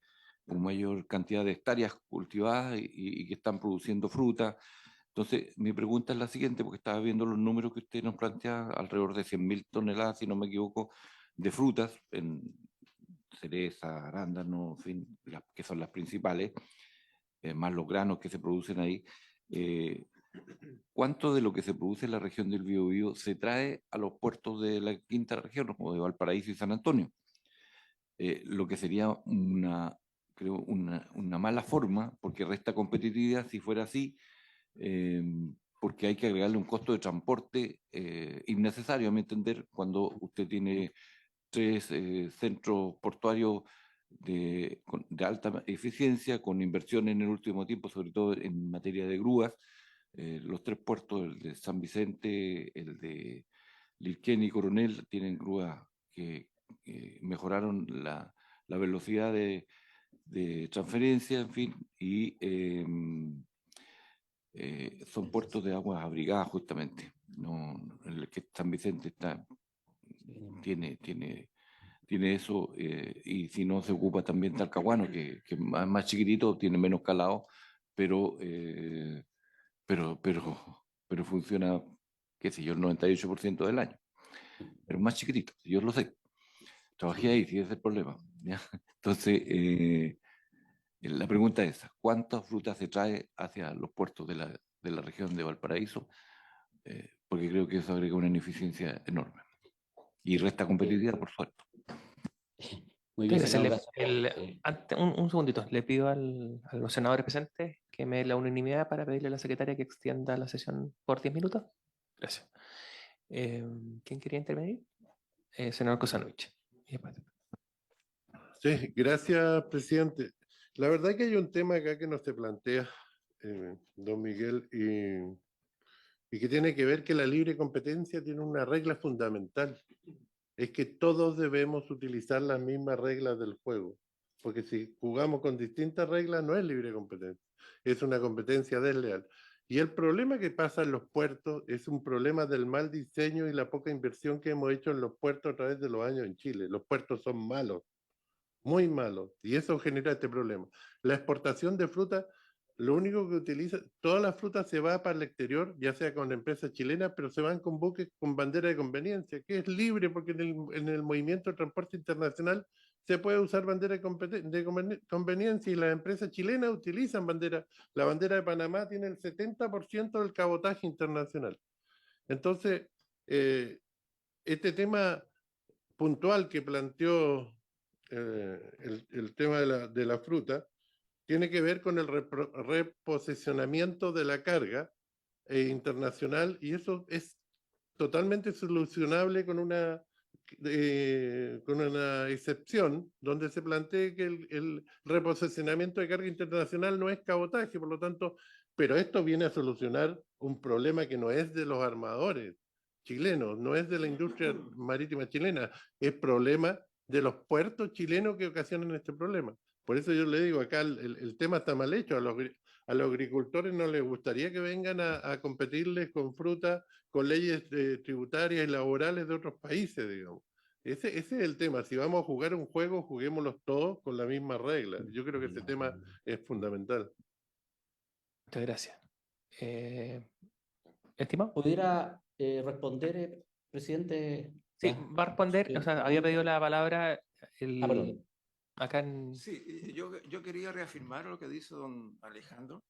una mayor cantidad de hectáreas cultivadas y que están produciendo fruta. Entonces, mi pregunta es la siguiente, porque estaba viendo los números que usted nos plantea, alrededor de 100.000 toneladas, si no me equivoco, de frutas, en cereza, arándano, en fin, que son las principales, más los granos que se producen ahí. ¿Cuánto de lo que se produce en la región del Biobío se trae a los puertos de la quinta región, como de Valparaíso y San Antonio? Lo que sería creo, una mala forma, porque resta competitividad si fuera así, porque hay que agregarle un costo de transporte innecesario, a mi entender, cuando usted tiene 3 centros portuarios de alta eficiencia, con inversión en el último tiempo, sobre todo en materia de grúas. Los 3 puertos, el de San Vicente, el de Lilquén y Coronel, tienen grúas que mejoraron la velocidad de transferencia, en fin, y son puertos de aguas abrigadas justamente. No, el que San Vicente tiene eso, y si no se ocupa también Talcahuano, que es más chiquitito, tiene menos calado, pero, pero funciona, qué sé yo, el 98% del año. Pero más chiquitito, yo lo sé. Trabajé ahí, sí, ese es el problema. ¿Ya? Entonces, la pregunta es esa: ¿cuántas frutas se trae hacia los puertos de la región de Valparaíso? Porque creo que eso agrega una ineficiencia enorme. Y resta competitividad, por suerte. Muy bien, Entonces, senador, gracias. un segundito, le pido a los senadores presentes que me dé la unanimidad para pedirle a la secretaria que extienda la sesión por 10 minutos. Gracias. ¿Quién quería intervenir? Senador Kosanovich. Sí, gracias, presidente. La verdad que hay un tema acá que nos se plantea, don Miguel, y que tiene que ver que la libre competencia tiene una regla fundamental. Es que todos debemos utilizar las mismas reglas del juego, porque si jugamos con distintas reglas no es libre competencia, es una competencia desleal. Y el problema que pasa en los puertos es un problema del mal diseño y la poca inversión que hemos hecho en los puertos a través de los años en Chile. Los puertos son malos, muy malos, y eso genera este problema. La exportación de fruta, lo único que utiliza, toda la fruta se va para el exterior, ya sea con empresas chilenas, pero se van con buques con bandera de conveniencia, que es libre porque en el movimiento de transporte internacional se puede usar bandera de conveniencia, y las empresas chilenas utilizan bandera. La bandera de Panamá tiene el 70% del cabotaje internacional. Entonces, este tema puntual que planteó el tema de la fruta tiene que ver con el reposicionamiento de la carga internacional, y eso es totalmente solucionable con una excepción donde se plantee que el reposicionamiento de carga internacional no es cabotaje, por lo tanto, pero esto viene a solucionar un problema que no es de los armadores chilenos, no es de la industria marítima chilena, es problema de los puertos chilenos que ocasionan este problema. Por eso yo le digo, acá el tema está mal hecho. A los agricultores no les gustaría que vengan a competirles con fruta, con leyes tributarias y laborales de otros países, digamos. Ese es el tema. Si vamos a jugar un juego, juguémoslos todos con la misma regla. Yo creo que ese tema es fundamental. Muchas gracias. ¿Estimado? ¿Pudiera responder, presidente? Sí, va a responder. O sea, había pedido la palabra perdón. acá en... Sí, yo quería reafirmar lo que dice don Alejandro,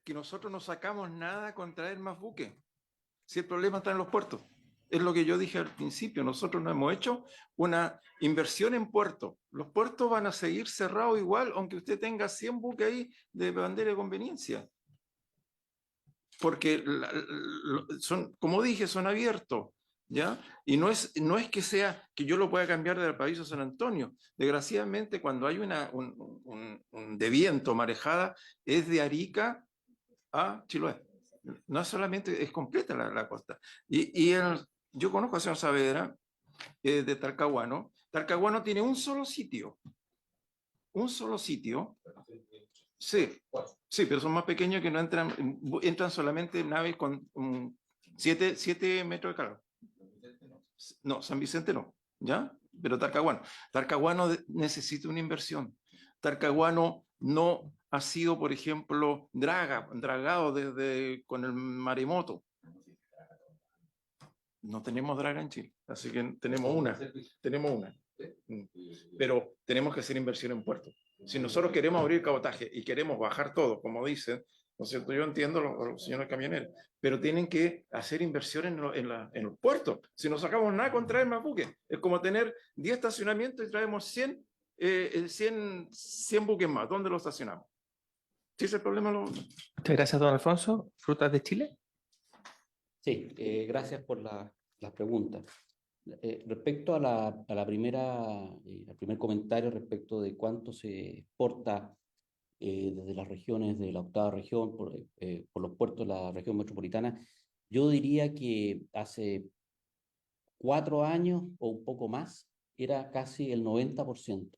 que nosotros no sacamos nada con traer más buques, si el problema está en los puertos. Es lo que yo dije al principio, nosotros no hemos hecho una inversión en puertos. Los puertos van a seguir cerrados igual, aunque usted tenga 100 buques ahí de bandera de conveniencia. Porque son, como dije, son abiertos. ¿ya? Y no es que sea que yo lo pueda cambiar de Valparaíso a San Antonio. Desgraciadamente, cuando hay un de viento, marejada, es de Arica a Chiloé. No solamente es completa la costa. Yo conozco al señor Saavedra de Talcahuano. Talcahuano tiene un solo sitio. Un solo sitio. Sí, sí, pero son más pequeños que no entran solamente naves con 7 metros de carga. No, San Vicente no, ¿ya? Pero Talcahuano. Talcahuano necesita una inversión. Talcahuano no ha sido, por ejemplo, dragado con el maremoto. No tenemos draga en Chile, así que tenemos una. Pero tenemos que hacer inversión en puertos. Si nosotros queremos abrir cabotaje y queremos bajar todo, como dicen, ¿no es cierto? Yo entiendo los señores camioneros, pero tienen que hacer inversión en los puertos. Si no sacamos nada con traer más buques, es como tener 10 estacionamientos y traemos 100 buques más. ¿Dónde los estacionamos? ¿Sí es el problema? Muchas gracias, don Alfonso. ¿Frutas de Chile? Sí, gracias por las preguntas. Respecto a la primera, al primer comentario respecto de cuánto se exporta desde las regiones de la octava región por los puertos de la región metropolitana, yo diría que hace 4 años o un poco más era casi el 90%.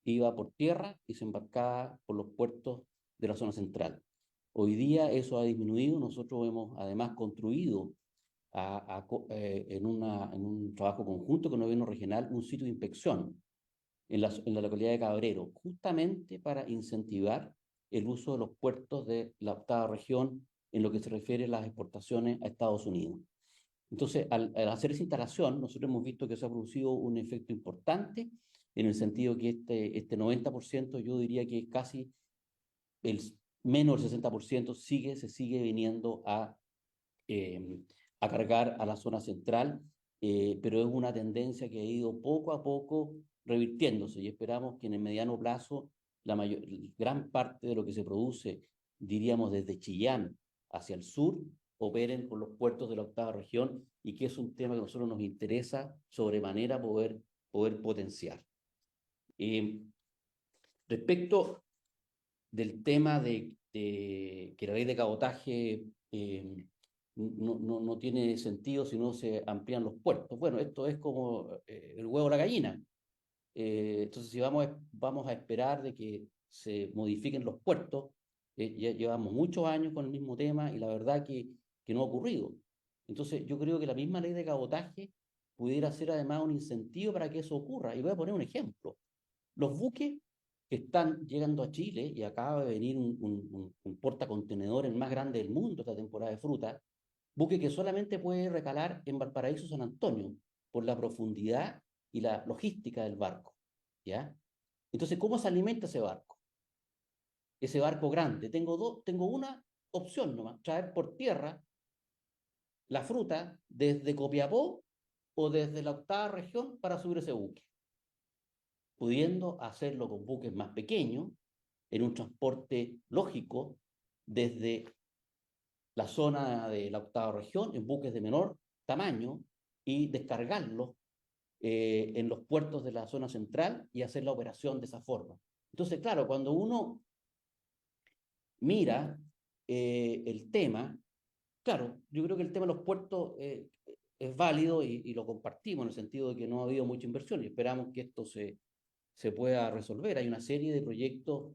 Iba por tierra y se embarcaba por los puertos de la zona central. Hoy día eso ha disminuido. Nosotros hemos además construido en un trabajo conjunto con el gobierno regional un sitio de inspección en la localidad de Cabrero, justamente para incentivar el uso de los puertos de la octava región en lo que se refiere a las exportaciones a Estados Unidos. Entonces, al hacer esa instalación, nosotros hemos visto que se ha producido un efecto importante en el sentido que este 90%, yo diría que casi menos del 60% se sigue viniendo a cargar a la zona central, pero es una tendencia que ha ido poco a poco revirtiéndose y esperamos que en el mediano plazo gran parte de lo que se produce, diríamos desde Chillán hacia el sur, operen por los puertos de la octava región y que es un tema que a nosotros nos interesa sobremanera poder potenciar. Respecto del tema de que la ley de cabotaje no tiene sentido si no se amplían los puertos. Bueno, esto es como el huevo o la gallina. Entonces, si vamos a esperar de que se modifiquen los puertos, ya llevamos muchos años con el mismo tema y la verdad que no ha ocurrido. Entonces, yo creo que la misma ley de cabotaje pudiera ser además un incentivo para que eso ocurra. Y voy a poner un ejemplo. Los buques que están llegando a Chile, y acaba de venir un portacontenedores más grande del mundo esta temporada de fruta, buque que solamente puede recalar en Valparaíso, San Antonio, por la profundidad y la logística del barco, ¿ya? Entonces, ¿cómo se alimenta ese barco? Ese barco grande. Tengo una opción nomás, traer por tierra la fruta desde Copiapó o desde la octava región para subir ese buque, pudiendo hacerlo con buques más pequeños, en un transporte lógico desde la zona de la octava región, en buques de menor tamaño, y descargarlos en los puertos de la zona central y hacer la operación de esa forma. Entonces, claro, cuando uno mira el tema, claro, yo creo que el tema de los puertos es válido y lo compartimos en el sentido de que no ha habido mucha inversión y esperamos que esto se pueda resolver. Hay una serie de proyectos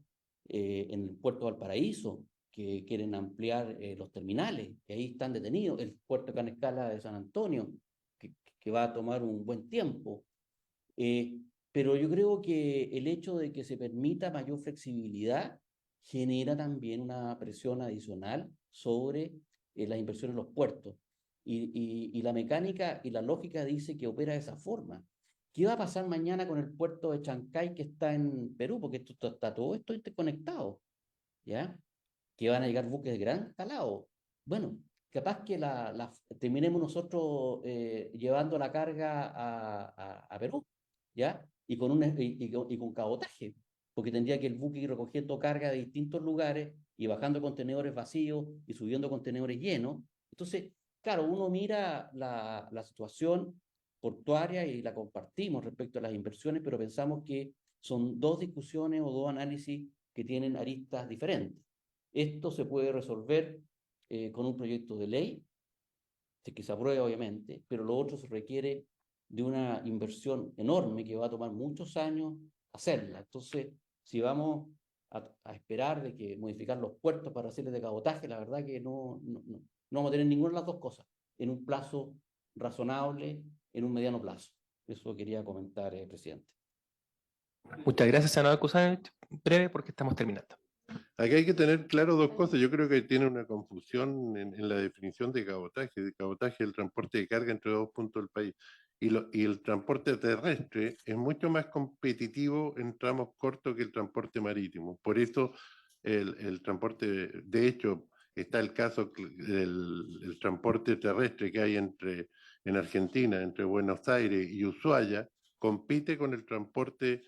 en el puerto de Valparaíso que quieren ampliar los terminales, que ahí están detenidos, el puerto de Canescala de San Antonio, que va a tomar un buen tiempo. Pero yo creo que el hecho de que se permita mayor flexibilidad genera también una presión adicional sobre las inversiones en los puertos. Y la mecánica y la lógica dice que opera de esa forma. ¿Qué va a pasar mañana con el puerto de Chancay que está en Perú? Porque está todo esto interconectado, ¿ya? Que van a llegar buques de gran calado. Bueno, capaz que terminemos nosotros llevando la carga a Perú, ¿ya? Y con cabotaje, porque tendría que el buque ir recogiendo carga de distintos lugares y bajando contenedores vacíos y subiendo contenedores llenos. Entonces, claro, uno mira la situación portuaria y la compartimos respecto a las inversiones, pero pensamos que son dos discusiones o dos análisis que tienen aristas diferentes. Esto se puede resolver con un proyecto de ley, que se apruebe obviamente, pero lo otro se requiere de una inversión enorme que va a tomar muchos años hacerla. Entonces, si vamos a esperar de que modificar los puertos para hacerles de cabotaje, la verdad que no vamos a tener ninguna de las dos cosas en un plazo razonable, en un mediano plazo. Eso quería comentar, presidente. Muchas gracias, senador Kusanovich. Breve porque estamos terminando. Aquí hay que tener claro dos cosas. Yo creo que tiene una confusión en la definición de cabotaje. De cabotaje, el transporte de carga entre dos puntos del país. Y el transporte terrestre es mucho más competitivo en tramos cortos que el transporte marítimo. Por eso el transporte, de hecho, está el caso del transporte terrestre que hay en Argentina, entre Buenos Aires y Ushuaia, compite con el transporte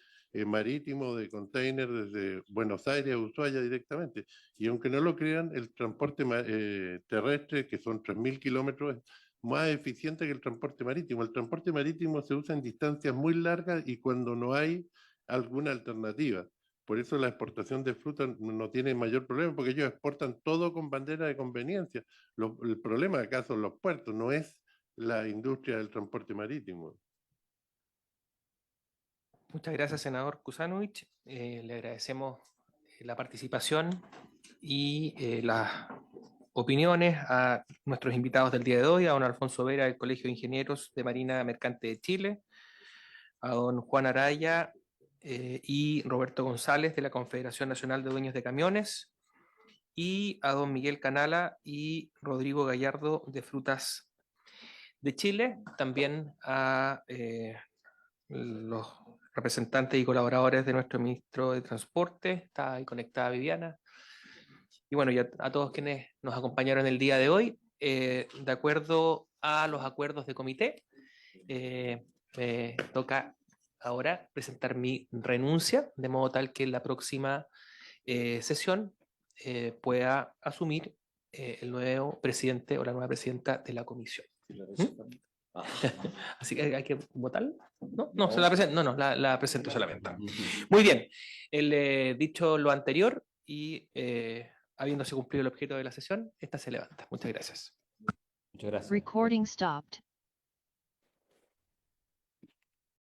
marítimo de container desde Buenos Aires a Ushuaia directamente. Y aunque no lo crean, el transporte terrestre, que son 3.000 kilómetros, es más eficiente que el transporte marítimo. El transporte marítimo se usa en distancias muy largas y cuando no hay alguna alternativa. Por eso la exportación de fruta no tiene mayor problema, porque ellos exportan todo con bandera de conveniencia. El problema acá son los puertos, no es la industria del transporte marítimo. Muchas gracias, senador Kusanovich. Le agradecemos la participación y las opiniones a nuestros invitados del día de hoy, a don Alfonso Vera del Colegio de Ingenieros de Marina Mercante de Chile, a don Juan Araya y Roberto González de la Confederación Nacional de Dueños de Camiones, y a don Miguel Canala y Rodrigo Gallardo de Frutas de Chile, también a los representantes y colaboradores de nuestro ministro de Transporte. Está ahí conectada Viviana. Y bueno, y a todos quienes nos acompañaron el día de hoy, de acuerdo a los acuerdos de comité, me toca ahora presentar mi renuncia, de modo tal que en la próxima sesión pueda asumir el nuevo presidente o la nueva presidenta de la comisión. Así que hay que votar. No, se la presento. No, la presento solamente. Muy bien. Dicho lo anterior y habiéndose cumplido el objeto de la sesión, esta se levanta. Muchas gracias. Muchas gracias. Recording stopped.